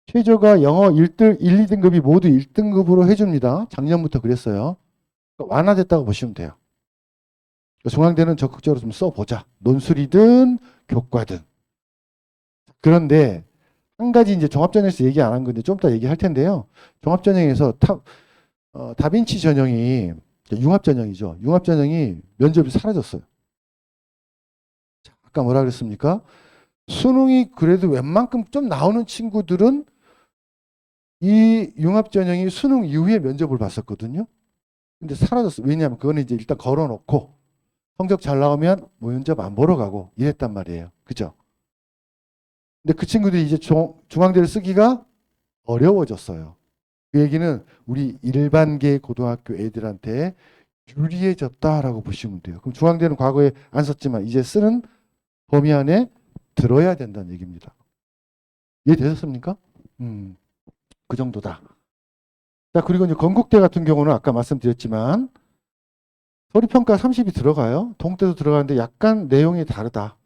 최저가 영어 1등, 1, 2등급이 모두 1등급으로 해줍니다. 작년부터 그랬어요. 그러니까 완화됐다고 보시면 돼요. 중앙대는 적극적으로 좀 써보자. 논술이든 교과든. 그런데 한 가지 이제 종합전형에서 얘기 안 한 건데 좀 이따 얘기할 텐데요. 종합전형에서 다빈치 전형이 융합전형이죠. 융합전형이 면접이 사라졌어요. 아까 뭐라 그랬습니까? 수능이 그래도 웬만큼 좀 나오는 친구들은 이 융합전형이 수능 이후에 면접을 봤었거든요. 근데 사라졌어요. 왜냐하면 그거는 이제 일단 걸어놓고 성적 잘 나오면 면접 안 보러 가고 이랬단 말이에요. 그죠? 근데 그 친구들이 이제 중앙대를 쓰기가 어려워졌어요. 그 얘기는 우리 일반계 고등학교 애들한테 유리해졌다라고 보시면 돼요. 그럼 중앙대는 과거에 안 썼지만 이제 쓰는 범위 안에 들어야 된다는 얘기입니다. 이해되셨습니까? 그 정도다. 자, 그리고 이제 건국대 같은 경우는 아까 말씀드렸지만 서류평가 30이 들어가요. 동대도 들어가는데 약간 내용이 다르다.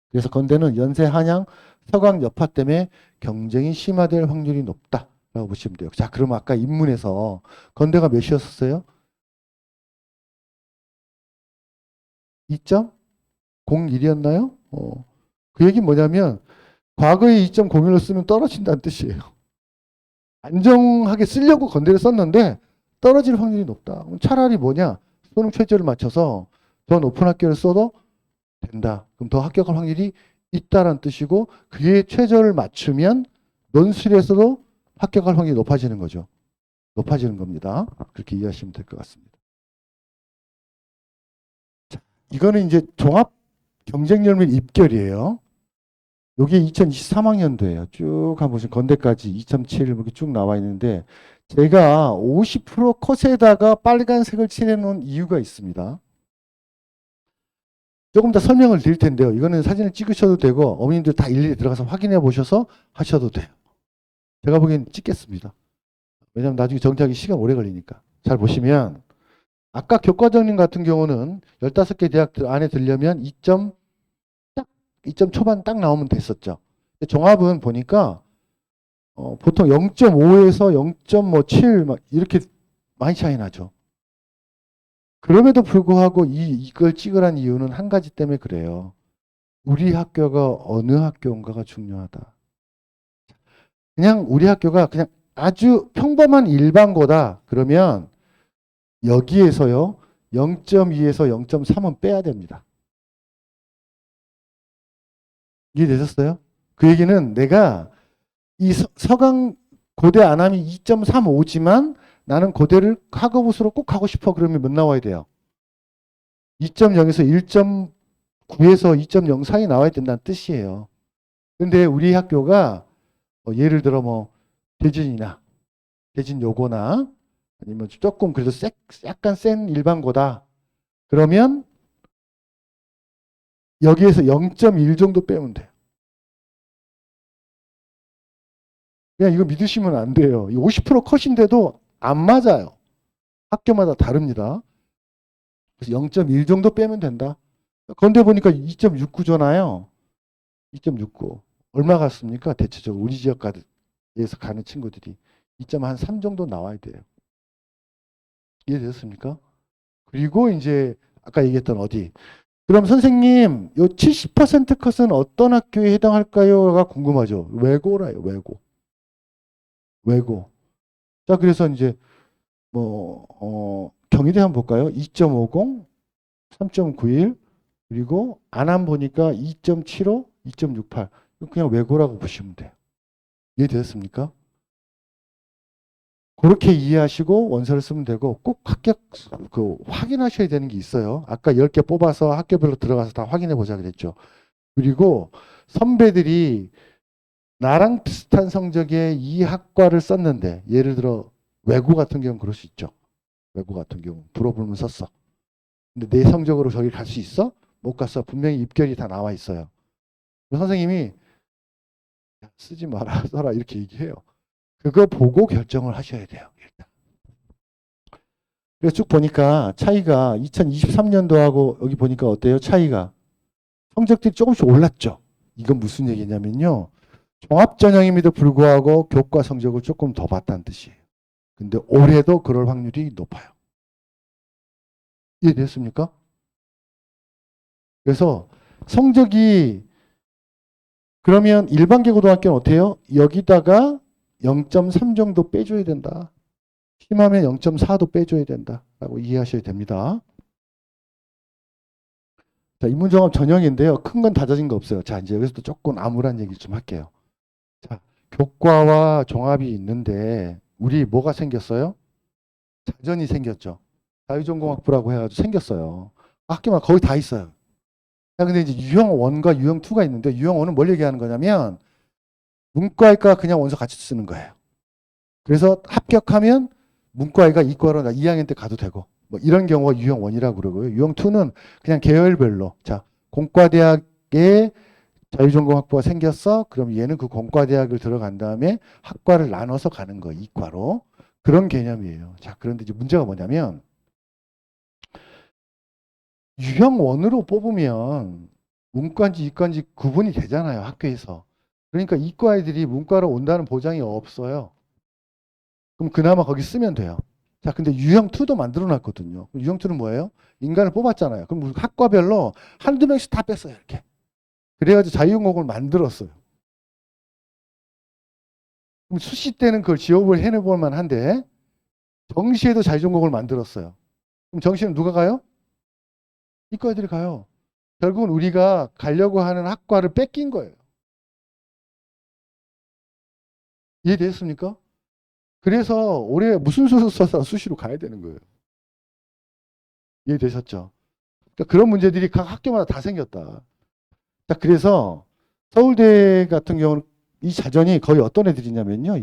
그래서 건대는 연세 한양 서강 여파 때문에 경쟁이 심화될 확률이 높다라고 보시면 돼요. 자, 그럼 아까 입문에서 건대가 몇이었었어요? 2.01이었나요? 그 얘기는 뭐냐면 과거에 2.01을 쓰면 떨어진다는 뜻이에요. 안정하게 쓰려고 건대를 썼는데 떨어질 확률이 높다. 그럼 차라리 뭐냐? 수능 최저를 맞춰서 더 높은 학교를 써도 된다. 그럼 더 합격할 확률이 있다라는 뜻이고 그게 최저를 맞추면 논술에서도 합격할 확률이 높아지는 거죠. 높아지는 겁니다. 그렇게 이해하시면 될 것 같습니다. 자, 이거는 이제 종합 경쟁률 및 입결이에요. 여기 2023학년도예요. 쭉 한번 보시면 건대까지 2.7 이렇게 쭉 나와 있는데 제가 50% 컷에다가 빨간색을 칠해놓은 이유가 있습니다. 조금 더 설명을 드릴 텐데요. 이거는 사진을 찍으셔도 되고 어머님들 다 일일이 들어가서 확인해 보셔서 하셔도 돼요. 제가 보기엔 찍겠습니다. 왜냐하면 나중에 정리하기 시간 오래 걸리니까. 잘 보시면 아까 교과전형 같은 경우는 15개 대학 안에 들려면 2점 초반 딱 나오면 됐었죠. 종합은 보니까 보통 0.5에서 0.7 막 이렇게 많이 차이 나죠. 그럼에도 불구하고 이걸 찍으란 이유는 한 가지 때문에 그래요. 우리 학교가 어느 학교인가가 중요하다. 그냥 우리 학교가 그냥 아주 평범한 일반고다. 그러면 여기에서요. 0.2에서 0.3은 빼야 됩니다. 이해되셨어요? 그 얘기는 내가 이 서강 고대 안함이 2.35지만 나는 고대를 학업우수로 꼭 가고 싶어. 그러면 몇 나와야 돼요? 2.0에서 1.9에서 2.0 사이 나와야 된다는 뜻이에요. 근데 우리 학교가 예를 들어 뭐 대진이나 대진 요거나 아니면 조금 그래도 약간 센 일반고다. 그러면 여기에서 0.1 정도 빼면 돼요. 그냥 이거 믿으시면 안 돼요. 50% 컷인데도 안 맞아요. 학교마다 다릅니다. 그래서 0.1 정도 빼면 된다. 건대 보니까 2.69잖아요. 2.69. 얼마 갔습니까? 대체적으로 우리 지역에서 가는 친구들이 2.3 정도 나와야 돼요. 이해되셨습니까? 그리고 이제 아까 얘기했던 어디. 그럼 선생님, 요 70% 컷은 어떤 학교에 해당할까요?가 궁금하죠. 외고라요, 외고. 외고. 자, 그래서 이제 경희대 한번 볼까요? 2.50, 3.91, 그리고 안암 보니까 2.75, 2.68. 그냥 외고라고 보시면 돼요. 이해되셨습니까? 그렇게 이해하시고 원서를 쓰면 되고 꼭 합격 확인하셔야 되는 게 있어요. 아까 10개 뽑아서 학교별로 들어가서 다 확인해 보자 그랬죠. 그리고 선배들이 나랑 비슷한 성적의 이 학과를 썼는데 예를 들어 외고 같은 경우는 그럴 수 있죠. 외고 같은 경우 불어불면 썼어. 근데 내 성적으로 저기 갈 수 있어? 못 갔어. 분명히 입결이 다 나와 있어요. 선생님이 야, 쓰지 마라 써라 이렇게 얘기해요. 그거 보고 결정을 하셔야 돼요. 일단. 그래서 쭉 보니까 차이가 2023년도하고 여기 보니까 어때요? 차이가 성적들이 조금씩 올랐죠. 이건 무슨 얘기냐면요. 종합전형임에도 불구하고 교과 성적을 조금 더 봤다는 뜻이에요. 근데 올해도 그럴 확률이 높아요. 이해됐습니까? 그래서 성적이 그러면 일반계 고등학교는 어때요? 여기다가 0.3 정도 빼줘야 된다. 심하면 0.4도 빼줘야 된다라고 이해하셔야 됩니다. 자, 인문종합 전형인데요. 큰 건 다져진 거 없어요. 자, 이제 여기서도 조금 암울한 얘기 좀 할게요. 자, 교과와 종합이 있는데 우리 뭐가 생겼어요? 자전이 생겼죠. 자유전공학부라고 해가지고 생겼어요. 학교마다 거의 다 있어요. 자, 근데 이제 유형 1과 유형 2가 있는데 유형 1은 뭘 얘기하는 거냐면 문과이과 그냥 원서 같이 쓰는 거예요. 그래서 합격하면 문과이가 이과로 2학년 때 가도 되고 뭐 이런 경우가 유형 1이라고 그러고요. 유형 2는 그냥 계열별로 자 공과대학에 자유전공학부가 생겼어. 그럼 얘는 그 공과대학을 들어간 다음에 학과를 나눠서 가는 거 이과로 그런 개념이에요. 자 그런데 이제 문제가 뭐냐면 유형 1으로 뽑으면 문과인지 이과인지 구분이 되잖아요. 학교에서. 그러니까 이과 애들이 문과로 온다는 보장이 없어요. 그럼 그나마 거기 쓰면 돼요. 자, 근데 유형2도 만들어 놨거든요. 유형2는 뭐예요? 인간을 뽑았잖아요. 그럼 학과별로 한두 명씩 다 뺐어요. 이렇게. 그래가지고 자유전공을 만들었어요. 그럼 수시 때는 그걸 지업을 해내볼 만한데 정시에도 자유전공을 만들었어요. 그럼 정시는 누가 가요? 이과 애들이 가요. 결국은 우리가 가려고 하는 학과를 뺏긴 거예요. 이해됐습니까? 그래서 올해 무슨 수를 써서 수시로 가야 되는 거예요. 이해되셨죠? 그러니까 그런 문제들이 각 학교마다 다 생겼다. 자, 그래서 서울대 같은 경우는 이 자전이 거의 어떤 애들이냐면요.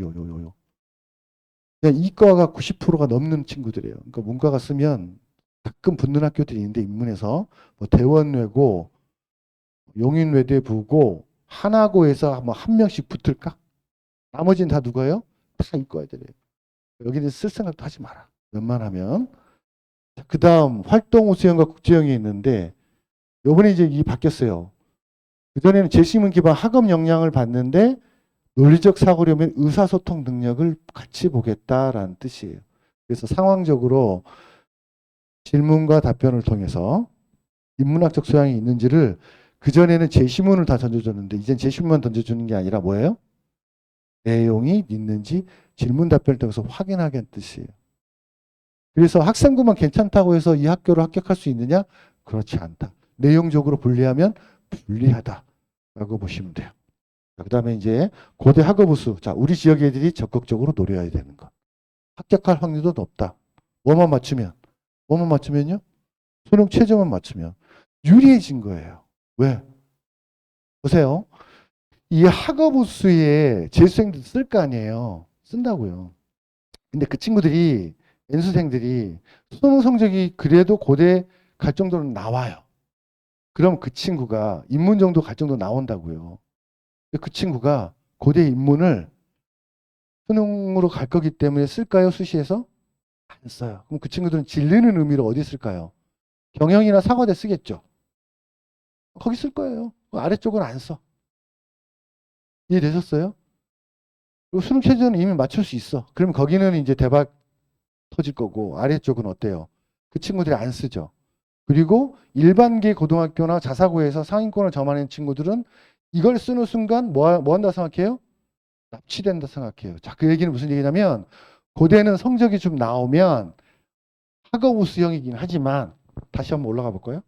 그냥 이과가 90%가 넘는 친구들이에요. 그러니까 문과가 쓰면 가끔 붙는 학교들이 있는데 인문에서 뭐 대원외고, 용인외대부고, 하나고에서 뭐 한 명씩 붙을까? 나머지는 다 누가요? 다 이과 애들이에요. 여기는 쓸 생각도 하지 마라. 웬만하면. 그 다음 활동 수형과 국제형이 있는데 요번에 이제 이 바뀌었어요. 그전에는 재시문 기반 학업 역량을 봤는데 논리적 사고력면 의사소통 능력을 같이 보겠다라는 뜻이에요. 그래서 상황적으로 질문과 답변을 통해서 인문학적 소양이 있는지를 그전에는 제시문을 다 던져줬는데 이젠 제시문만 던져주는 게 아니라 뭐예요? 내용이 있는지 질문 답변을 통해서 확인하겠다는 뜻이에요. 그래서 학생부만 괜찮다고 해서 이 학교를 합격할 수 있느냐? 그렇지 않다. 내용적으로 분리하면 불리하다라고 보시면 돼요. 그 다음에 이제 고대 학업우수. 자, 우리 지역 애들이 적극적으로 노려야 되는 것. 합격할 확률도 높다. 뭐만 맞추면? 뭐만 맞추면요? 수능 최저만 맞추면 유리해진 거예요. 왜? 보세요. 이 학업우수에 재수생들 쓸 거 아니에요. 쓴다고요. 근데 그 친구들이 N수생들이 수능 성적이 그래도 고대 갈 정도는 나와요. 그럼 그 친구가 인문 정도 갈 정도 나온다고요. 그 친구가 고대 인문을 수능으로 갈 거기 때문에 쓸까요? 수시에서? 안 써요. 그럼 그 친구들은 질리는 의미로 어디 쓸까요? 경영이나 사과대 쓰겠죠. 거기 쓸 거예요. 아래쪽은 안 써. 이해되셨어요? 그리고 수능 최저는 이미 맞출 수 있어. 그러면 거기는 이제 대박 터질 거고 아래쪽은 어때요? 그 친구들이 안 쓰죠. 그리고 일반계 고등학교나 자사고에서 상위권을 점하는 친구들은 이걸 쓰는 순간 뭐 한다 생각해요? 납치된다 생각해요. 자, 그 얘기는 무슨 얘기냐면 고대는 성적이 좀 나오면 학업 우수형이긴 하지만 다시 한번 올라가 볼까요?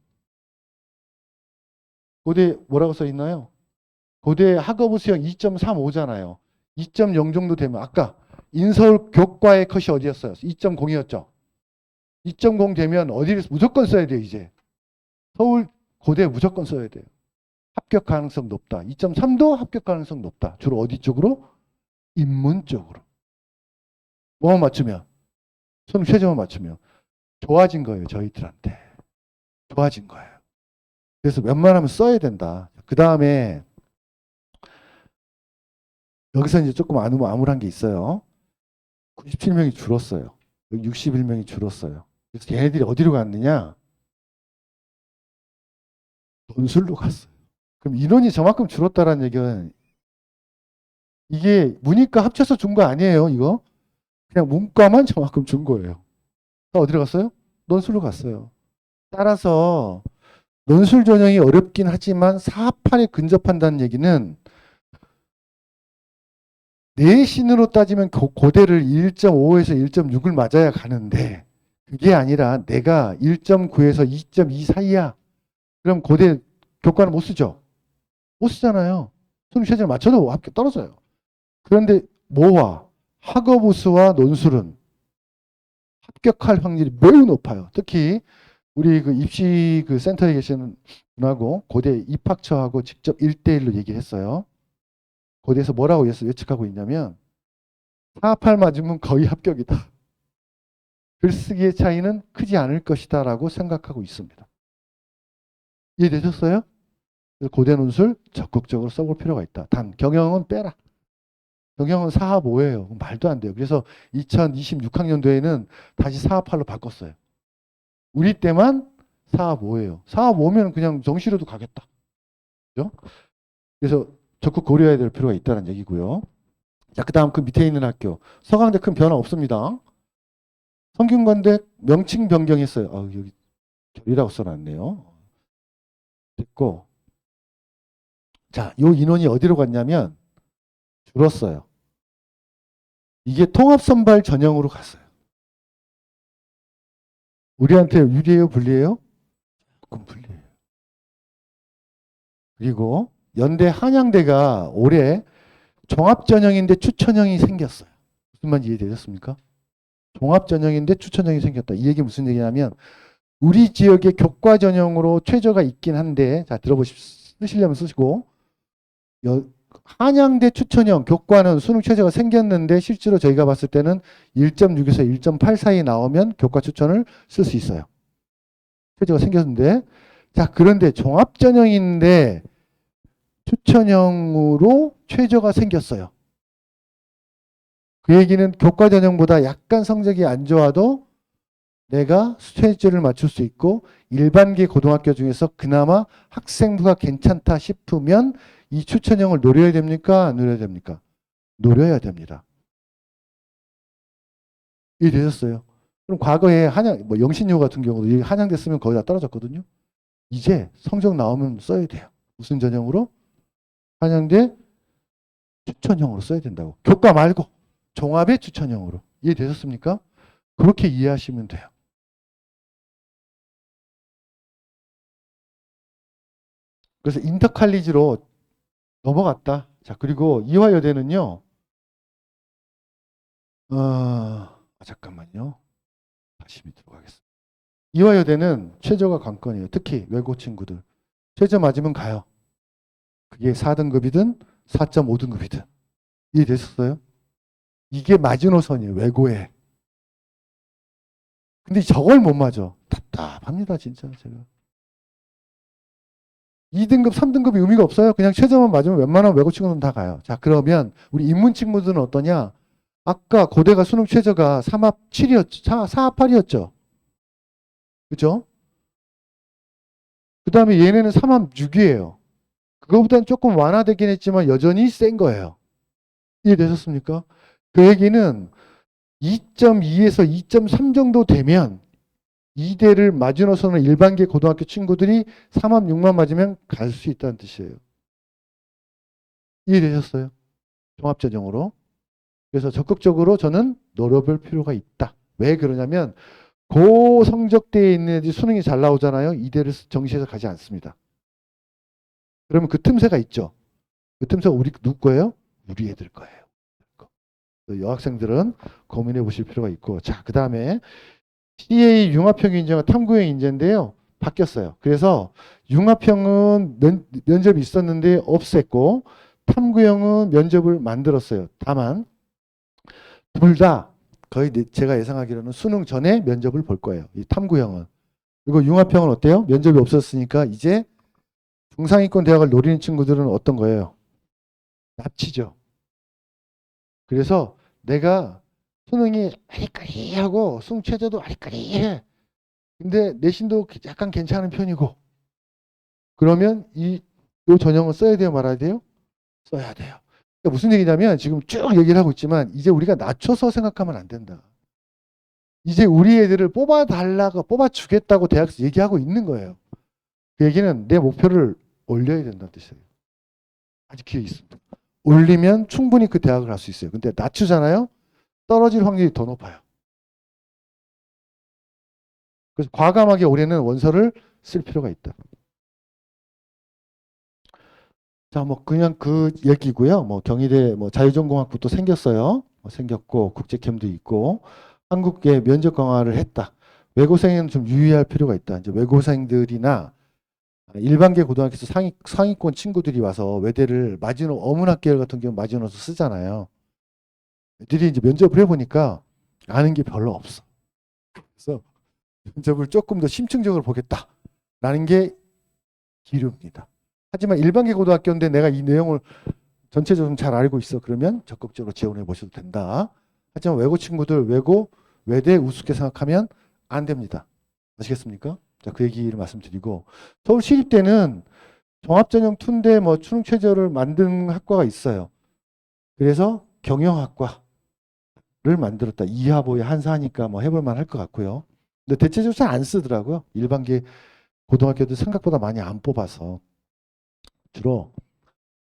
고대 뭐라고 써 있나요? 고대 학업 우수형 2.35잖아요. 2.0 정도 되면 아까 인서울 교과의 컷이 어디였어요? 2.0이었죠. 2.0 되면 어디를 무조건 써야 돼요, 이제. 서울 고대 무조건 써야 돼요. 합격 가능성 높다. 2.3도 합격 가능성 높다. 주로 어디 쪽으로? 인문 쪽으로. 뭐만 맞추면? 수능 최저만 맞추면. 좋아진 거예요, 저희들한테. 좋아진 거예요. 그래서 웬만하면 써야 된다. 그 다음에 여기서 이제 조금 암울한 게 있어요. 97명이 줄었어요. 61명이 줄었어요. 그래서 얘네들이 어디로 갔느냐? 논술로 갔어요. 그럼 인원이 저만큼 줄었다라는 얘기는 이게 문이과 합쳐서 준 거 아니에요, 이거? 그냥 문과만 저만큼 준 거예요. 어디로 갔어요? 논술로 갔어요. 따라서 논술 전형이 어렵긴 하지만 사합판에 근접한다는 얘기는 내신으로 따지면 고대를 1.5에서 1.6을 맞아야 가는데 그게 아니라 내가 1.9에서 2.2 사이야. 그럼 고대 교과는 못 쓰죠. 못 쓰잖아요. 수능 최저를 맞춰도 합격 떨어져요. 그런데 뭐와 학업우수와 논술은 합격할 확률이 매우 높아요. 특히 우리 그 입시 그 센터에 계시는 분하고 고대 입학처하고 직접 1대1로 얘기를 했어요. 고대에서 뭐라고 예측하고 있냐면 4.8 맞으면 거의 합격이다. 글쓰기의 차이는 크지 않을 것이다 라고 생각하고 있습니다. 이해되셨어요? 그래서 고대 논술 적극적으로 써볼 필요가 있다. 단 경영은 빼라. 경영은 4합5예요. 말도 안 돼요. 그래서 2026학년도에는 다시 4합8로 바꿨어요. 우리 때만 4합5예요. 4합5면 그냥 정시로도 가겠다. 그죠? 그래서 적극 고려해야 될 필요가 있다는 얘기고요. 자, 그 다음 그 밑에 있는 학교. 서강대 큰 변화 없습니다. 성균관대 명칭 변경했어요. 여기 결이라고 써놨네요. 됐고. 자, 요 인원이 어디로 갔냐면 줄었어요. 이게 통합선발 전형으로 갔어요. 우리한테 유리해요? 불리해요? 조금 불리해요. 그리고 연대 한양대가 올해 종합전형인데 추천형이 생겼어요. 무슨 말인지 이해되셨습니까? 종합전형인데 추천형이 생겼다. 이 얘기 무슨 얘기냐면 우리 지역의 교과전형으로 최저가 있긴 한데 자 쓰시려면 쓰시고 한양대 추천형 교과는 수능 최저가 생겼는데 실제로 저희가 봤을 때는 1.6에서 1.8 사이 나오면 교과 추천을 쓸 수 있어요. 최저가 생겼는데 자 그런데 종합전형인데 추천형으로 최저가 생겼어요. 그 얘기는 교과 전형보다 약간 성적이 안 좋아도 내가 최저를 맞출 수 있고 일반계 고등학교 중에서 그나마 학생부가 괜찮다 싶으면 이 추천형을 노려야 됩니까? 안 노려야 됩니까? 노려야 됩니다. 이해되셨어요? 그럼 과거에 뭐 영신여 같은 경우도 한양대 쓰면 거의 다 떨어졌거든요. 이제 성적 나오면 써야 돼요. 무슨 전형으로? 한양대 추천형으로 써야 된다고. 교과 말고 종합의 추천형으로. 이해되셨습니까? 그렇게 이해하시면 돼요. 그래서 인터칼리지로 넘어갔다. 자, 그리고 이화여대는요. 잠깐만요. 다시 밑으로 가겠습니다. 이화여대는 최저가 관건이에요. 특히 외고 친구들. 최저 맞으면 가요. 그게 4등급이든 4.5등급이든. 이해되셨어요? 이게 마지노선이에요. 외고에. 근데 저걸 못 맞아. 답답합니다. 진짜 제가. 2등급, 3등급이 의미가 없어요. 그냥 최저만 맞으면 웬만한 외고 친구들은 다 가요. 자, 그러면 우리 인문 친구들은 어떠냐? 아까 고대가 수능 최저가 3합 7이었죠. 4합 8이었죠. 그죠? 그 다음에 얘네는 3합 6이에요. 그거보다는 조금 완화되긴 했지만 여전히 센 거예요. 이해되셨습니까? 그 얘기는 2.2에서 2.3 정도 되면 이대를 마지노선으로 일반계 고등학교 친구들이 3합 6만 맞으면 갈 수 있다는 뜻이에요. 이해되셨어요? 종합전형으로. 그래서 적극적으로 저는 노려볼 필요가 있다. 왜 그러냐면 고 성적대에 있는 애들이 수능이 잘 나오잖아요. 이대를 정시해서 가지 않습니다. 그러면 그 틈새가 있죠. 그 틈새가 누구 거예요? 우리 애들 거예요. 여학생들은 고민해 보실 필요가 있고. 자, 그 다음에 CA 융합형 인재와 탐구형 인재인데요. 바뀌었어요. 그래서 융합형은 면접이 있었는데 없앴고 탐구형은 면접을 만들었어요. 다만 둘 다 거의 제가 예상하기로는 수능 전에 면접을 볼 거예요. 이 탐구형은. 그리고 융합형은 어때요? 면접이 없었으니까 이제 중상위권 대학을 노리는 친구들은 어떤 거예요? 납치죠. 그래서 내가 수능이 아리까리하고 수능 최저도 아리까리해. 근데 내신도 약간 괜찮은 편이고 그러면 요 전형을 써야 돼요, 말아야 돼요? 써야 돼요. 그러니까 무슨 얘기냐면 지금 쭉 얘기를 하고 있지만 이제 우리가 낮춰서 생각하면 안 된다. 이제 우리 애들을 뽑아달라고 뽑아주겠다고 대학에서 얘기하고 있는 거예요. 그 얘기는 내 목표를 올려야 된다는 뜻이에요. 아직 기회 있습니다. 올리면 충분히 그 대학을 갈 수 있어요. 근데 낮추잖아요. 떨어질 확률이 더 높아요. 그래서 과감하게 올해는 원서를 쓸 필요가 있다. 자, 뭐 그냥 그 얘기고요. 뭐 경희대 뭐 자유전공학부도 생겼어요. 생겼고 국제캠도 있고 한국계 면접 강화를 했다. 외고생은 좀 유의할 필요가 있다. 이제 외고생들이나 일반계 고등학교에서 상위권 친구들이 와서 외대를 마지노 어문학 계열 같은 경우 마지노서 쓰잖아요. 애들이 이제 면접을 해보니까 아는 게 별로 없어. 그래서 면접을 조금 더 심층적으로 보겠다라는 게 기류입니다. 하지만 일반계 고등학교인데 내가 이 내용을 전체적으로 잘 알고 있어. 그러면 적극적으로 지원해 보셔도 된다. 하지만 외고 친구들 외대 우습게 생각하면 안 됩니다. 아시겠습니까? 자, 그 얘기를 말씀드리고 서울 시립대는 종합전형 툰데 뭐 수능 최저를 만든 학과가 있어요. 그래서 경영학과를 만들었다. 이하보에 한사하니까 뭐 해볼 만할 것 같고요. 근데 대체적으로 잘 안 쓰더라고요. 일반계 고등학교도 생각보다 많이 안 뽑아서 주로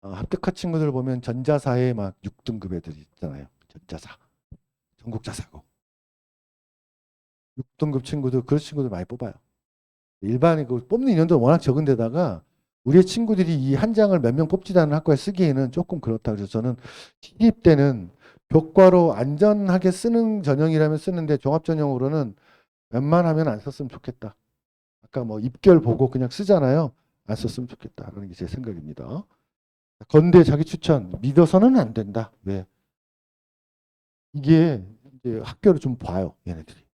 합격한 친구들 보면 전자사에 막 6등급 애들이 있잖아요. 전자사, 전국자사고 6등급 친구들 그런 친구들 많이 뽑아요. 일반이 그 뽑는 인원도 워낙 적은 데다가 우리의 친구들이 이 한 장을 몇 명 뽑지도 않은 학과에 쓰기에는 조금 그렇다. 그래서 저는 시립 때는 교과로 안전하게 쓰는 전형이라면 쓰는데 종합 전형으로는 웬만하면 안 썼으면 좋겠다. 아까 뭐 입결 보고 그냥 쓰잖아요. 안 썼으면 좋겠다. 그런 게 제 생각입니다. 건대 자기 추천 믿어서는 안 된다. 왜? 이게 이제 학교를 좀 봐요. 얘네들이.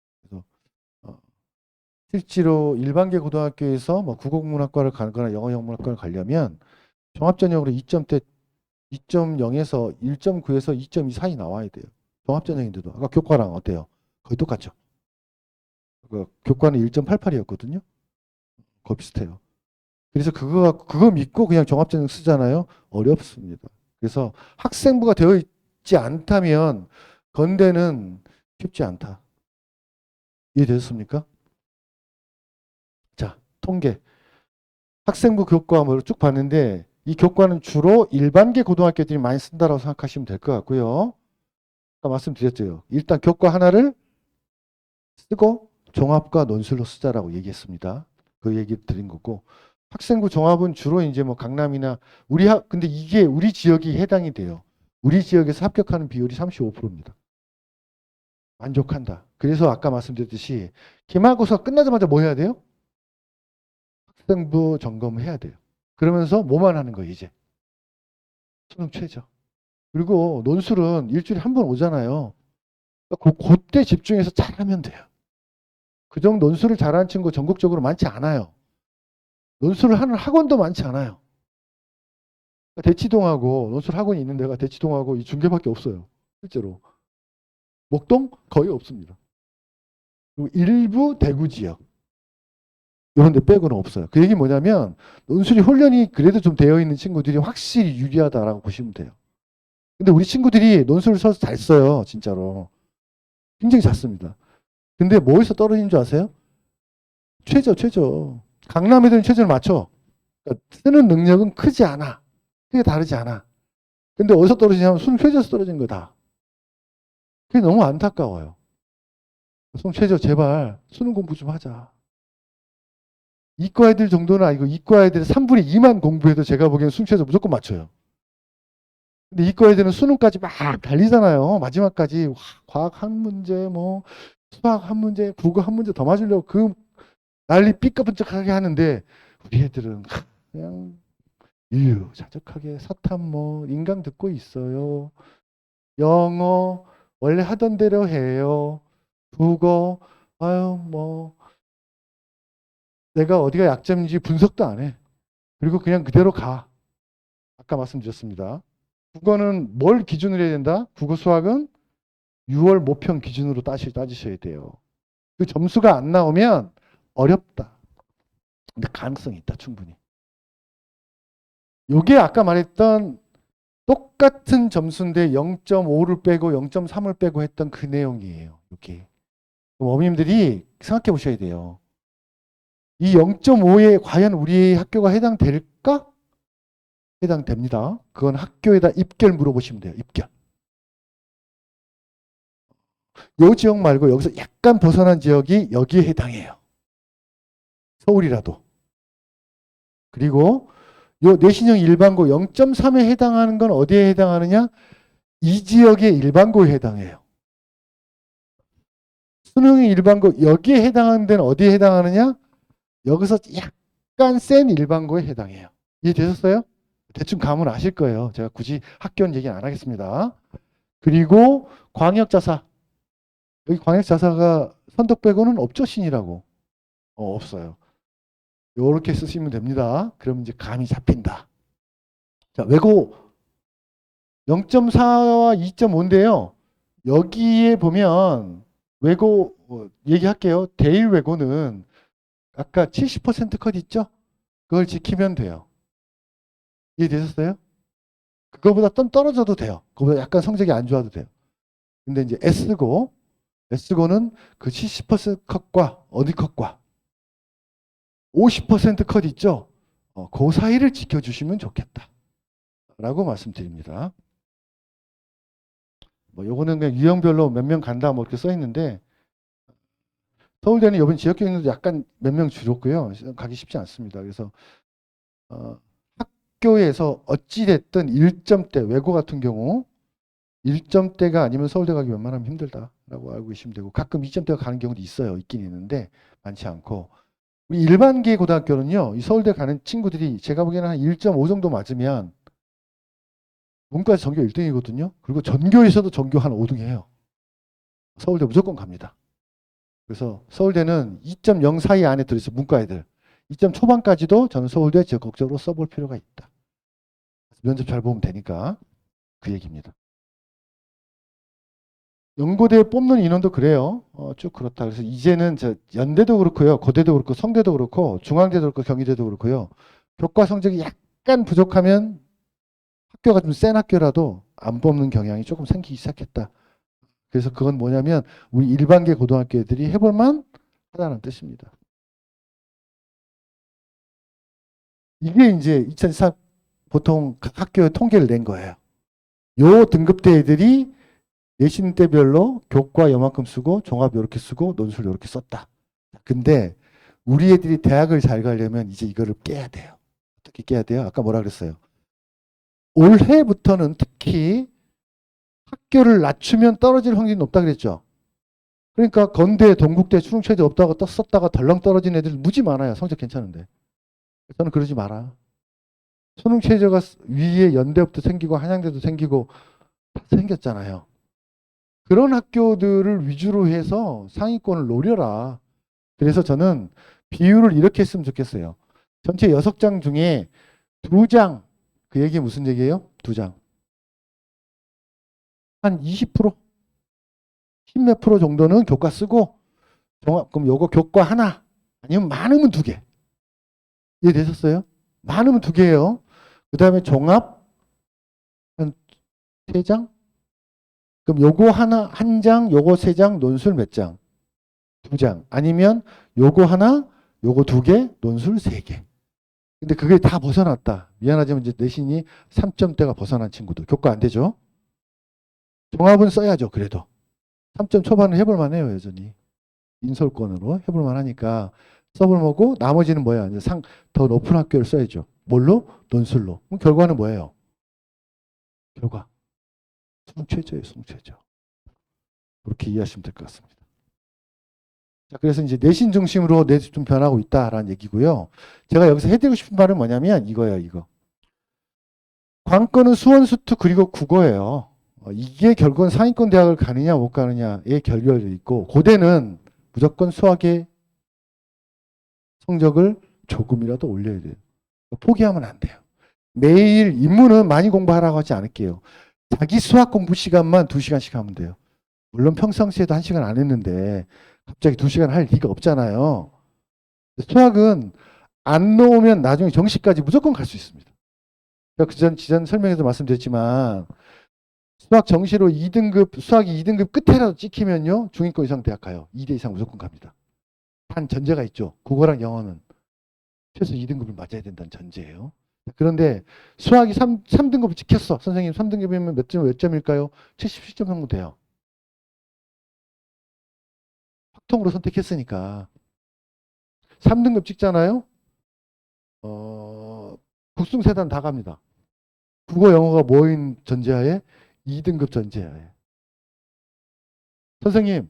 그래서 실제로 일반계 고등학교에서 뭐 국어국문학과를 가거나 영어영문학과를 가려면 종합전형으로 2.0에서 1.9에서 2.2 사이 나와야 돼요. 종합전형인데도 아까 교과랑 어때요? 거의 똑같죠. 교과는 1.88이었거든요. 거의 비슷해요. 그래서 그거 믿고 그냥 종합전형 쓰잖아요. 어렵습니다. 그래서 학생부가 되어 있지 않다면 건대는 쉽지 않다. 이해되셨습니까? 자, 통계. 학생부 교과를 쭉 봤는데 이 교과는 주로 일반계 고등학교들이 많이 쓴다고 생각하시면 될 것 같고요. 아까 말씀드렸죠. 일단 교과 하나를 쓰고 종합과 논술로 쓰자라고 얘기했습니다. 그 얘기 드린 거고 학생부 종합은 주로 이제 뭐 강남이나 근데 이게 우리 지역이 해당이 돼요. 우리 지역에서 합격하는 비율이 35%입니다. 만족한다. 그래서 아까 말씀드렸듯이 기말고사 끝나자마자 뭐 해야 돼요? 학생부 점검을 해야 돼요. 그러면서 뭐만 하는 거예요, 이제. 수능 최저. 그리고 논술은 일주일에 한 번 오잖아요. 그때 집중해서 잘하면 돼요. 그 정도 논술을 잘하는 친구 전국적으로 많지 않아요. 논술을 하는 학원도 많지 않아요. 대치동하고 논술 학원이 있는 데가 대치동하고 이 중계밖에 없어요. 실제로. 목동 거의 없습니다. 그리고 일부 대구 지역 이런 데 빼고는 없어요. 그 얘기 뭐냐면 논술이 훈련이 그래도 좀 되어 있는 친구들이 확실히 유리하다라고 보시면 돼요. 근데 우리 친구들이 논술을 써서 잘 써요. 진짜로. 굉장히 잘 씁니다. 근데 뭐에서 떨어진 줄 아세요? 최저. 강남 애들은 최저를 맞춰. 그러니까 쓰는 능력은 크지 않아. 크게 다르지 않아. 근데 어디서 떨어지냐면 수능 최저에서 떨어진 거다. 그게 너무 안타까워요. 수능 최저 제발 수능 공부 좀 하자. 이과 애들 정도는 아니고 이과 애들 3분의 2만 공부해도 제가 보기엔 수능 최저 무조건 맞춰요. 근데 이과 애들은 수능까지 막 달리잖아요. 마지막까지 와, 과학 한 문제, 뭐 수학 한 문제, 국어 한 문제 더 맞으려고 그 난리 삐까번쩍하게 하는데 우리 애들은 그냥 유유자적하게 사탐 뭐 인강 듣고 있어요. 영어 원래 하던 대로 해요. 국어 아유 뭐 내가 어디가 약점인지 분석도 안 해. 그리고 그냥 그대로 가. 아까 말씀드렸습니다. 국어는 뭘 기준으로 해야 된다? 국어 수학은 6월 모평 기준으로 따지셔야 돼요. 그 점수가 안 나오면 어렵다. 근데 가능성이 있다, 충분히. 요게 아까 말했던 똑같은 점수인데 0.5를 빼고 0.3을 빼고 했던 그 내용이에요. 이게 어머님들이 생각해 보셔야 돼요. 이 0.5에 과연 우리 학교가 해당될까? 해당됩니다. 그건 학교에다 입결 물어보시면 돼요. 입결. 요 지역 말고 여기서 약간 벗어난 지역이 여기에 해당해요. 서울이라도. 그리고 요 내신형 일반고 0.3에 해당하는 건 어디에 해당하느냐? 이 지역의 일반고에 해당해요. 수능의 일반고 여기에 해당하는 데는 어디에 해당하느냐? 여기서 약간 센 일반고에 해당해요. 이해되셨어요? 대충 감은 아실 거예요. 제가 굳이 학교는 얘기 안 하겠습니다. 그리고 광역자사. 여기 광역자사가 선덕 빼고는 없죠, 신이라고. 없어요. 요렇게 쓰시면 됩니다. 그럼 이제 감이 잡힌다. 자, 외고 0.4와 2.5인데요. 여기에 보면 외고 얘기할게요. 대일 외고는 아까 70% 컷 있죠? 그걸 지키면 돼요. 이해되셨어요? 그거보다 좀 떨어져도 돼요. 그거보다 약간 성적이 안 좋아도 돼요. 근데 이제 S고는 그 70% 컷과 어디 컷과 50% 컷 있죠? 그 사이를 지켜주시면 좋겠다. 라고 말씀드립니다. 뭐 요거는 그냥 유형별로 몇 명 간다 뭐 이렇게 써 있는데 서울대는 이번 지역 경영도 약간 몇 명 줄었고요. 가기 쉽지 않습니다. 그래서 학교에서 어찌됐든 1점대 외고 같은 경우 1점대가 아니면 서울대 가기 웬만하면 힘들다라고 알고 계시면 되고 가끔 2점대가 가는 경우도 있어요. 있긴 있는데 많지 않고 우리 일반계 고등학교는요. 이 서울대 가는 친구들이 제가 보기에는 한 1.5 정도 맞으면 문과에서 전교 1등이거든요. 그리고 전교에서도 전교 한 5등이에요. 서울대 무조건 갑니다. 그래서 서울대는 2.0 사이 안에 들어있어 문과 애들. 2점 초반까지도 저는 서울대 적극적으로 써볼 필요가 있다. 면접 잘 보면 되니까 그 얘기입니다. 연고대 뽑는 인원도 그래요. 쭉 그렇다. 그래서 이제는 저 연대도 그렇고요. 고대도 그렇고 성대도 그렇고 중앙대도 그렇고 경희대도 그렇고요. 교과 성적이 약간 부족하면 학교가 좀 센 학교라도 안 뽑는 경향이 조금 생기기 시작했다. 그래서 그건 뭐냐면 우리 일반계 고등학교 애들이 해볼만 하다는 뜻입니다. 이게 이제 2004 보통 각 학교에 통계를 낸 거예요. 요 등급대 애들이 내신대별로 교과 요만큼 쓰고 종합 요렇게 쓰고 논술 요렇게 썼다. 근데 우리 애들이 대학을 잘 가려면 이제 이거를 깨야 돼요. 어떻게 깨야 돼요? 아까 뭐라 그랬어요? 올해부터는 특히 학교를 낮추면 떨어질 확률이 높다 그랬죠. 그러니까 건대, 동국대, 수능체제 없다고 썼다가 덜렁 떨어진 애들 무지 많아요. 성적 괜찮은데. 저는 그러지 마라. 수능체제가 위에 연대부터 생기고 한양대도 생기고 다 생겼잖아요. 그런 학교들을 위주로 해서 상위권을 노려라. 그래서 저는 비율을 이렇게 했으면 좋겠어요. 전체 6장 중에 2장, 그 얘기 무슨 얘기예요? 2장. 한 20%? 10몇 프로 정도는 교과 쓰고, 그럼 요거 교과 하나, 아니면 많으면 2개. 이해되셨어요? 많으면 2개예요. 그 다음에 종합, 한 3장? 그럼 요거 하나, 한 장, 요거 3장, 논술 몇 장? 2장. 아니면 요거 하나, 요거 2개, 논술 3개. 근데 그게 다 벗어났다. 미안하지만 이제 내신이 3점대가 벗어난 친구들. 교과 안 되죠? 종합은 써야죠. 그래도. 3점 초반은 해볼 만해요. 여전히. 인솔권으로 해볼 만하니까 써볼 만하고 나머지는 뭐야? 이제 더 높은 학교를 써야죠. 뭘로? 논술로. 그럼 결과는 뭐예요? 결과 수능 최저예요, 수능 최저. 그렇게 이해하시면 될 것 같습니다. 자, 그래서 이제 내신 중심으로 내신 좀 변하고 있다라는 얘기고요. 제가 여기서 해드리고 싶은 말은 뭐냐면 이거예요, 이거. 관건은 수원, 수투 그리고 국어예요. 이게 결국은 상위권 대학을 가느냐 못 가느냐에 결별되어 있고, 고대는 무조건 수학의 성적을 조금이라도 올려야 돼요. 포기하면 안 돼요. 매일 인문은 많이 공부하라고 하지 않을게요. 자기 수학 공부 시간만 2시간씩 하면 돼요. 물론 평상시에도 1시간 안 했는데 갑자기 2시간 할 리가 없잖아요. 수학은 안 놓으면 나중에 정시까지 무조건 갈 수 있습니다. 제가 지난 설명에서 말씀드렸지만 수학 정시로 2등급, 수학이 2등급 끝에라도 찍히면요, 중위권 이상 대학 가요. 2대 이상 무조건 갑니다. 한 전제가 있죠. 국어랑 영어는 최소 2등급을 맞아야 된다는 전제예요. 그런데 수학이 3등급을 찍혔어. 선생님 3등급이면 몇 점일까요? 77점 정도 돼요. 확통으로 선택했으니까. 3등급 찍잖아요. 국승세단 다 갑니다. 국어 영어가 뭐인 전제하에? 2등급 전제하에. 선생님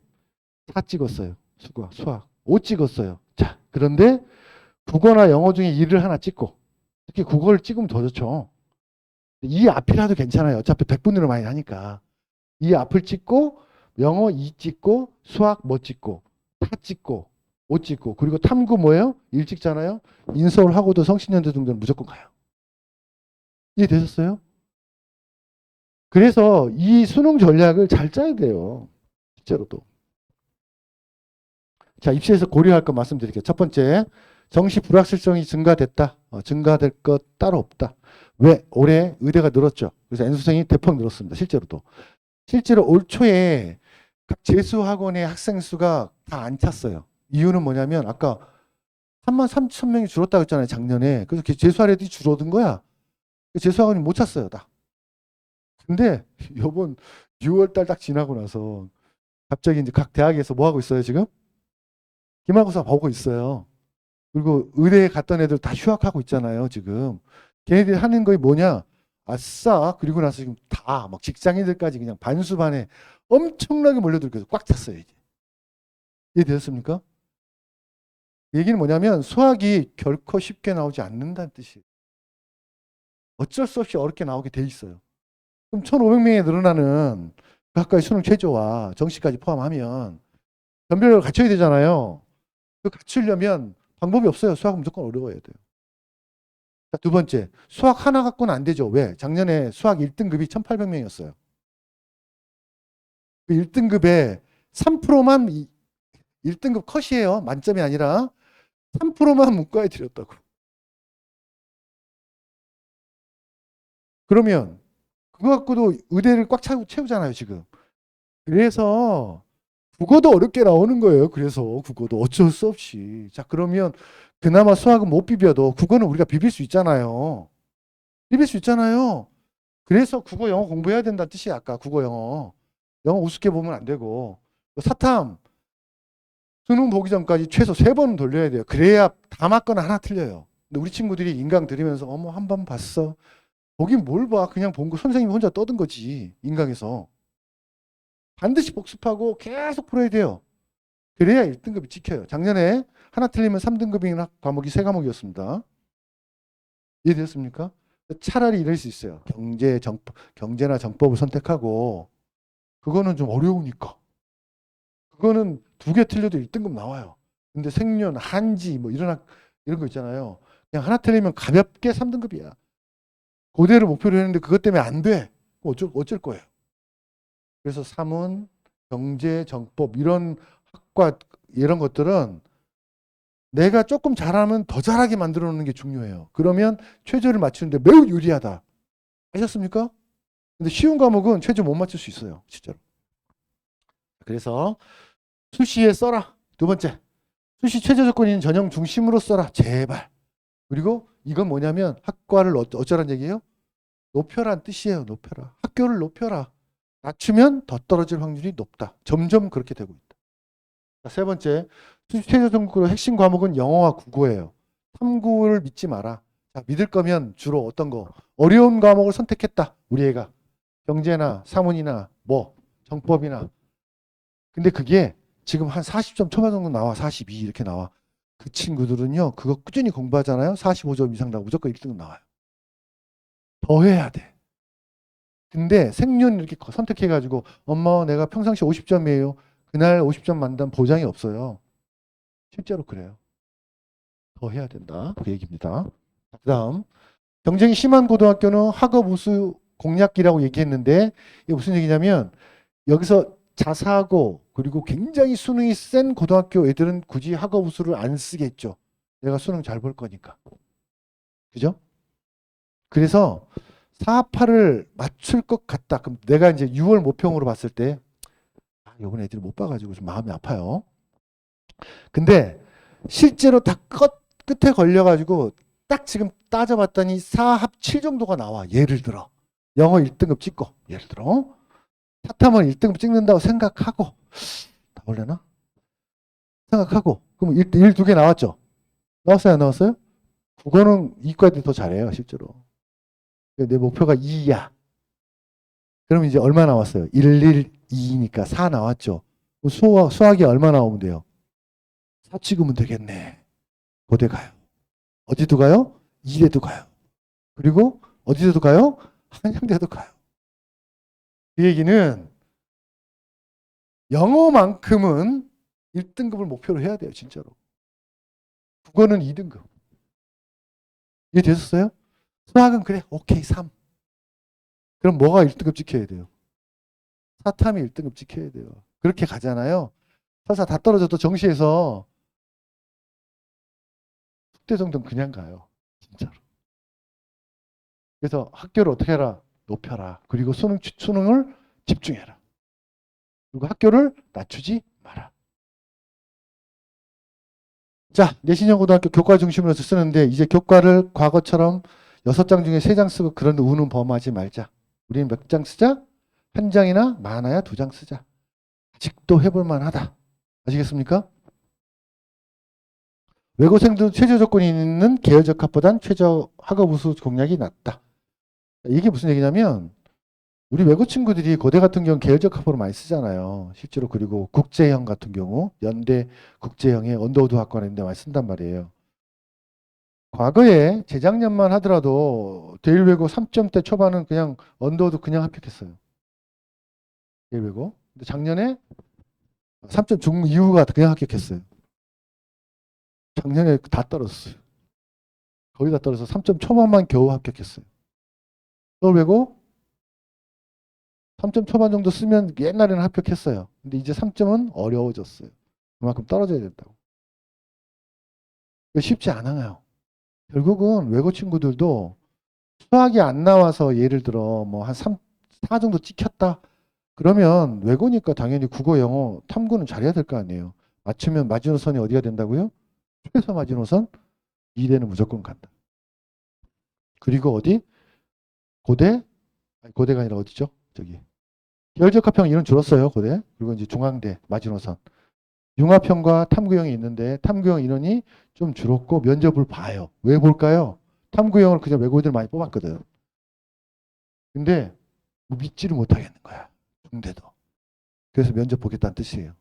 4 찍었어요. 수학 5 찍었어요. 자, 그런데 국어나 영어 중에 2를 하나 찍고, 특히 국어를 찍으면 더 좋죠. 이 앞이라도 괜찮아요. 어차피 100분으로 많이 하니까. 이 앞을 찍고 영어 2 찍고 수학 뭐 찍고 타 찍고 5 찍고, 그리고 탐구 뭐예요? 1 찍잖아요. 인서울하고도 성신여대 정도는 무조건 가요. 이해되셨어요? 그래서 이 수능 전략을 잘 짜야 돼요. 실제로도. 자, 입시에서 고려할 거 말씀드릴게요. 첫 번째, 정시 불확실성이 증가됐다. 증가될 것 따로 없다. 왜? 올해 의대가 늘었죠. 그래서 N수생이 대폭 늘었습니다. 실제로도. 실제로 올 초에 각 재수학원의 학생 수가 다 안 찼어요. 이유는 뭐냐면 아까 33,000명이 줄었다고 했잖아요. 작년에. 그래서 재수할 애들이 줄어든 거야. 재수학원이 못 찼어요. 다. 근데 이번 6월 달 딱 지나고 나서 갑자기 이제 각 대학에서 뭐 하고 있어요, 지금? 기말고사 보고 있어요. 그리고 의대에 갔던 애들 다 휴학하고 있잖아요, 지금. 걔네들이 하는 거이 뭐냐? 아싸. 그리고 나서 지금 다 막 직장인들까지 그냥 반수반에 엄청나게 몰려들어서 꽉 찼어요, 이제. 이해되셨습니까? 얘기는 뭐냐면 수학이 결코 쉽게 나오지 않는다는 뜻이에요. 어쩔 수 없이 어렵게 나오게 돼 있어요. 그럼 1,500명이 늘어나는 각각의 수능 최저와 정시까지 포함하면 변별력을 갖춰야 되잖아요. 그 갖추려면 방법이 없어요. 수학은 무조건 어려워야 돼요. 자, 두 번째, 수학 하나 갖고는 안 되죠. 왜? 작년에 수학 1등급이 1,800명이었어요. 그 1등급에 3%만 1등급 컷이에요. 만점이 아니라 3%만 문과에 드렸다고. 그러면 그거 갖고도 의대를 꽉 채우잖아요, 지금. 그래서 국어도 어렵게 나오는 거예요. 그래서 국어도 어쩔 수 없이. 자, 그러면 그나마 수학은 못 비벼도 국어는 우리가 비빌 수 있잖아요. 비빌 수 있잖아요. 그래서 국어 영어 공부해야 된다는 뜻이야. 아까 국어 영어. 영어 우습게 보면 안 되고. 사탐 수능 보기 전까지 최소 3번은 돌려야 돼요. 그래야 다 맞거나 하나 틀려요. 근데 우리 친구들이 인강 들으면서 어머 한 번 봤어. 보긴 뭘 봐. 그냥 본 거 선생님이 혼자 떠든 거지. 인강에서. 반드시 복습하고 계속 풀어야 돼요. 그래야 1등급이 찍혀요. 작년에 하나 틀리면 3등급인 과목이 3과목이었습니다. 이해되셨습니까? 차라리 이럴 수 있어요. 경제나 정법을 선택하고, 그거는 좀 어려우니까. 그거는 2개 틀려도 1등급 나와요. 근데 생년, 한지 뭐 이런 거 있잖아요. 그냥 하나 틀리면 가볍게 3등급이야. 고대를 목표로 했는데 그것 때문에 안 돼. 어쩔 거예요. 그래서 사문, 경제, 정법 이런 학과 이런 것들은 내가 조금 잘하면 더 잘하게 만들어 놓는 게 중요해요. 그러면 최저를 맞추는데 매우 유리하다. 아셨습니까? 근데 쉬운 과목은 최저 못 맞출 수 있어요. 실제로. 그래서 수시에 써라. 두 번째. 수시 최저 조건인 전형 중심으로 써라. 제발. 그리고 이건 뭐냐면 학과를 어쩌란 얘기예요? 높여란 뜻이에요. 높여라. 학교를 높여라. 낮추면 더 떨어질 확률이 높다. 점점 그렇게 되고 있다. 자, 세 번째, 수시 최저 등급으로 핵심 과목은 영어와 국어예요. 탐구를 믿지 마라. 자, 믿을 거면 주로 어떤 거? 어려운 과목을 선택했다. 우리 애가. 경제나 사문이나 뭐 정법이나. 근데 그게 지금 한 40점 초반 정도 나와. 42 이렇게 나와. 그 친구들은요, 그거 꾸준히 공부하잖아요. 45점 이상 나오고 무조건 1등급 나와요. 더 해야 돼. 근데 생륜 이렇게 선택해가지고 엄마 내가 평상시 50점이에요. 그날 50점 만단 보장이 없어요. 실제로 그래요. 더 해야 된다. 그 얘기입니다. 그 다음 경쟁이 심한 고등학교는 학업 우수 공략기라고 얘기했는데 이게 무슨 얘기냐면 여기서 자사고 그리고 굉장히 수능이 센 고등학교 애들은 굳이 학업 우수를 안 쓰겠죠. 내가 수능 잘 볼 거니까. 그죠? 그래서 4파를 맞출 것 같다. 그럼 내가 이제 6월 모평으로 봤을 때 이번 애들이 못 봐가지고 좀 마음이 아파요. 근데 실제로 다 끝에 걸려가지고 딱 지금 따져봤더니 4합 7 정도가 나와. 예를 들어 영어 1등급 찍고 예를 들어 사탐은 1등급 찍는다고 생각하고 나올려나? 생각하고 그럼 1, 2개 나왔죠? 나왔어요? 안 나왔어요? 국어는 이과 애들이 더 잘해요 실제로. 내 목표가 2야. 그럼 이제 얼마 나왔어요? 1, 1, 2니까 4 나왔죠? 수학이 얼마 나오면 돼요? 4 찍으면 되겠네. 고대 가요. 어디도 가요? 이대도 가요. 그리고 어디도 가요? 한양대도 가요. 그 얘기는 영어만큼은 1등급을 목표로 해야 돼요. 진짜로. 국어는 2등급. 이해되셨어요? 수학은 그래. 오케이 3. 그럼 뭐가 1등급 지켜야 돼요? 사탐이 1등급 지켜야 돼요. 그렇게 가잖아요. 설사 다 떨어져도 정시에서 숙제 정도는 그냥 가요. 진짜로. 그래서 학교를 어떻게 해라? 높여라. 그리고 수능을 집중해라. 그리고 학교를 낮추지 마라. 자, 내신형 고등학교 교과 중심으로 쓰는데 이제 교과를 과거처럼 6장 중에 3장 쓰고 그런 우는 범하지 말자. 우리는 몇 장 쓰자? 1장이나 많아야 2장 쓰자. 아직도 해볼 만하다. 아시겠습니까? 외고생도 최저 조건이 있는 계열적합보단 최저 학업 우수 공략이 낫다. 이게 무슨 얘기냐면 우리 외고 친구들이 고대 같은 경우 계열적 합으로 많이 쓰잖아요. 실제로. 그리고 국제형 같은 경우 연대 국제형의 언더우드 학과나 이런 데 많이 쓴단 말이에요. 과거에 재작년만 하더라도 대일외고 3점대 초반은 그냥 언더우드 그냥 합격했어요. 대일외고. 근데 작년에 3점 중 이후가 그냥 합격했어요. 작년에 다 떨어졌어요. 거의 다 떨어져서 3점 초반만 겨우 합격했어요. 서울외고 3점 초반 정도 쓰면 옛날에는 합격했어요. 근데 이제 3점은 어려워졌어요. 그만큼 떨어져야 된다고. 쉽지 않아요. 결국은 외고 친구들도 수학이 안 나와서 예를 들어 뭐 한 3, 4 정도 찍혔다. 그러면 외고니까 당연히 국어, 영어, 탐구는 잘해야 될 거 아니에요. 맞추면 마지노선이 어디가 된다고요? 최소 마지노선 2대는 무조건 간다. 그리고 어디? 고대? 아니, 고대가 아니라 어디죠? 저기. 계열적합형 이론 줄었어요. 고대. 그리고 이제 중앙대 마지노선. 융합형과 탐구형이 있는데 탐구형 인원이 좀 줄었고 면접을 봐요. 왜 볼까요? 탐구형을 그냥 외고인들 많이 뽑았거든. 근데 믿지를 못하겠는 거야. 중대도. 그래서 면접 보겠다는 뜻이에요.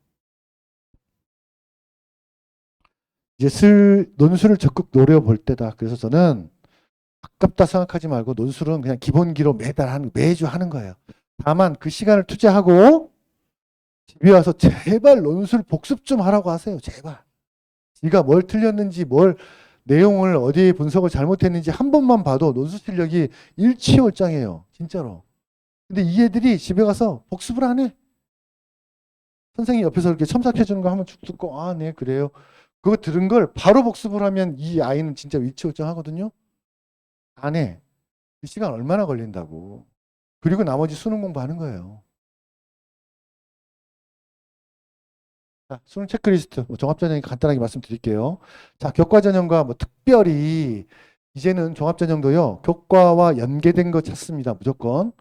이제 논술을 적극 노려볼 때다. 그래서 저는 아깝다 생각하지 말고 논술은 그냥 기본기로 매주 하는 거예요. 다만 그 시간을 투자하고 집에 와서 제발 논술 복습 좀 하라고 하세요. 제발. 네가 뭘 틀렸는지 뭘 내용을 어디에 분석을 잘못했는지 한 번만 봐도 논술 실력이 일취월장해요. 진짜로. 근데 이 애들이 집에 가서 복습을 안 해. 선생님 옆에서 이렇게 첨삭해 주는 거 하면 쭉 듣고 아, 네, 그래요. 그거 들은 걸 바로 복습을 하면 이 아이는 진짜 일취월장하거든요. 안 해. 이 시간 얼마나 걸린다고. 그리고 나머지 수능 공부하는 거예요. 자, 수능 체크리스트 종합전형 간단하게 말씀드릴게요. 자, 교과전형과 뭐 특별히 이제는 종합전형도요. 교과와 연계된 거 찾습니다. 무조건.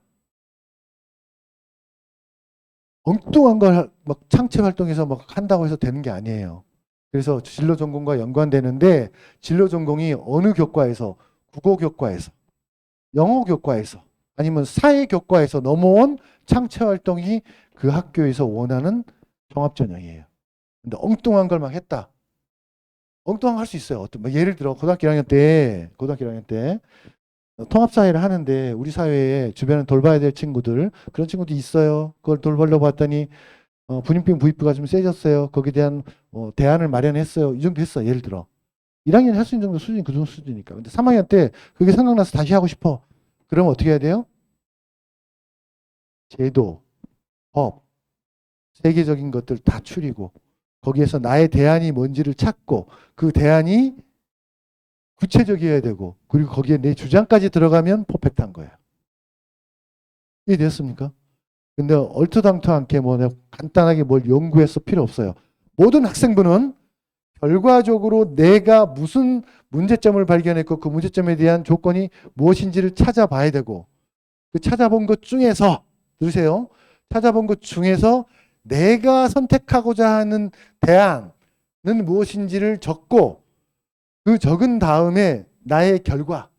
엉뚱한 걸 막 창체 활동해서 막 한다고 해서 되는 게 아니에요. 그래서 진로 전공과 연관되는데 진로 전공이 어느 교과에서 국어 교과에서 영어 교과에서 아니면 사회교과에서 넘어온 창체활동이 그 학교에서 원하는 종합전형이에요. 근데 엉뚱한 걸 막 했다. 엉뚱한 거 할 수 있어요. 뭐 예를 들어 고등학교 1학년 때 통합사회를 하는데 우리 사회에 주변에 돌봐야 될 친구들, 그런 친구도 있어요. 그걸 돌보려고 봤더니 분인병 부익부가 좀 세졌어요. 거기에 대한 대안을 마련했어요. 이 정도 했어. 예를 들어 1학년 할 수 있는 정도 수준이 그 정도 수준이니까. 근데 3학년 때 그게 생각나서 다시 하고 싶어. 그러면 어떻게 해야 돼요? 제도, 법, 세계적인 것들 다 추리고 거기에서 나의 대안이 뭔지를 찾고 그 대안이 구체적이어야 되고 그리고 거기에 내 주장까지 들어가면 퍼펙트한 거예요. 이해됐습니까? 근데 얼토당토않게 뭐 간단하게 뭘 연구해서 필요 없어요. 모든 학생부는 결과적으로 내가 무슨 문제점을 발견했고 그 문제점에 대한 조건이 무엇인지를 찾아봐야 되고 그 찾아본 것 중에서 들으세요. 찾아본 것 중에서 내가 선택하고자 하는 대안은 무엇인지를 적고 그 적은 다음에 나의 결과,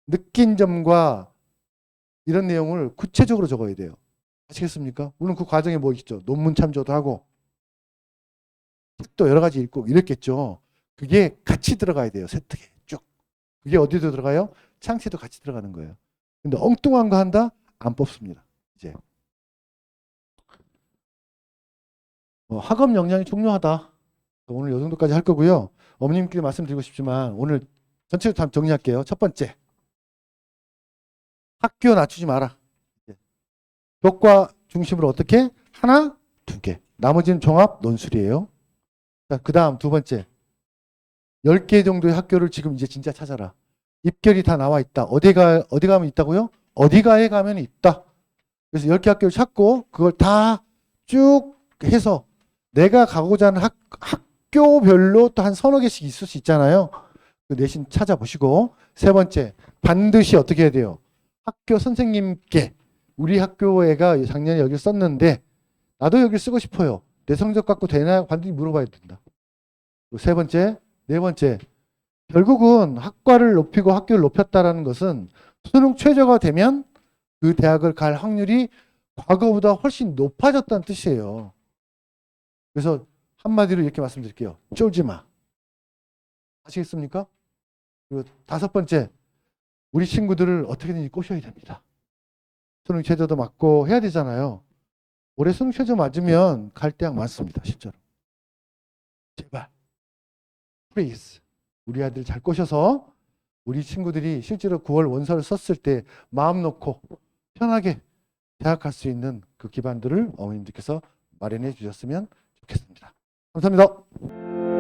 느낀 점과 이런 내용을 구체적으로 적어야 돼요. 아시겠습니까? 물론 그 과정에 뭐 있죠. 논문 참조도 하고 책도 여러 가지 읽고 이랬겠죠. 그게 같이 들어가야 돼요. 세트에 쭉. 그게 어디도 들어가요? 창체도 같이 들어가는 거예요. 근데 엉뚱한 거 한다? 안 뽑습니다. 이제 학업 역량이 중요하다. 오늘 이 정도까지 할 거고요. 어머님께 말씀드리고 싶지만 오늘 전체로 다 정리할게요. 첫 번째, 학교 낮추지 마라. 교과 중심으로 어떻게? 하나, 두 개. 나머지는 종합 논술이에요. 그 다음 두 번째, 10개 정도의 학교를 지금 이제 진짜 찾아라. 입결이 다 나와 있다. 어디 가면 있다고요? 어디가에 가면 있다. 그래서 10개 학교를 찾고 그걸 다 쭉 해서 내가 가고자 하는 학교별로 또 한 서너 개씩 있을 수 있잖아요. 그 내신 찾아보시고 세 번째, 반드시 어떻게 해야 돼요? 학교 선생님께 우리 학교 애가 작년에 여기 썼는데 나도 여기 쓰고 싶어요. 내 성적 갖고 되나? 반드시 물어봐야 된다. 세 번째, 네 번째, 결국은 학과를 높이고 학교를 높였다라는 것은 수능 최저가 되면 그 대학을 갈 확률이 과거보다 훨씬 높아졌다는 뜻이에요. 그래서 한마디로 이렇게 말씀드릴게요. 쫄지 마. 아시겠습니까? 그리고 다섯 번째, 우리 친구들을 어떻게든지 꼬셔야 됩니다. 수능 최저도 맞고 해야 되잖아요. 올해 수능 최저 맞으면 갈 대학 많습니다. 실제로. 제발. 플리즈. 우리 아들 잘 꼬셔서 우리 친구들이 실제로 9월 원서를 썼을 때 마음 놓고 편하게 대학 갈 수 있는 그 기반들을 어머님들께서 마련해 주셨으면 좋겠습니다. 감사합니다.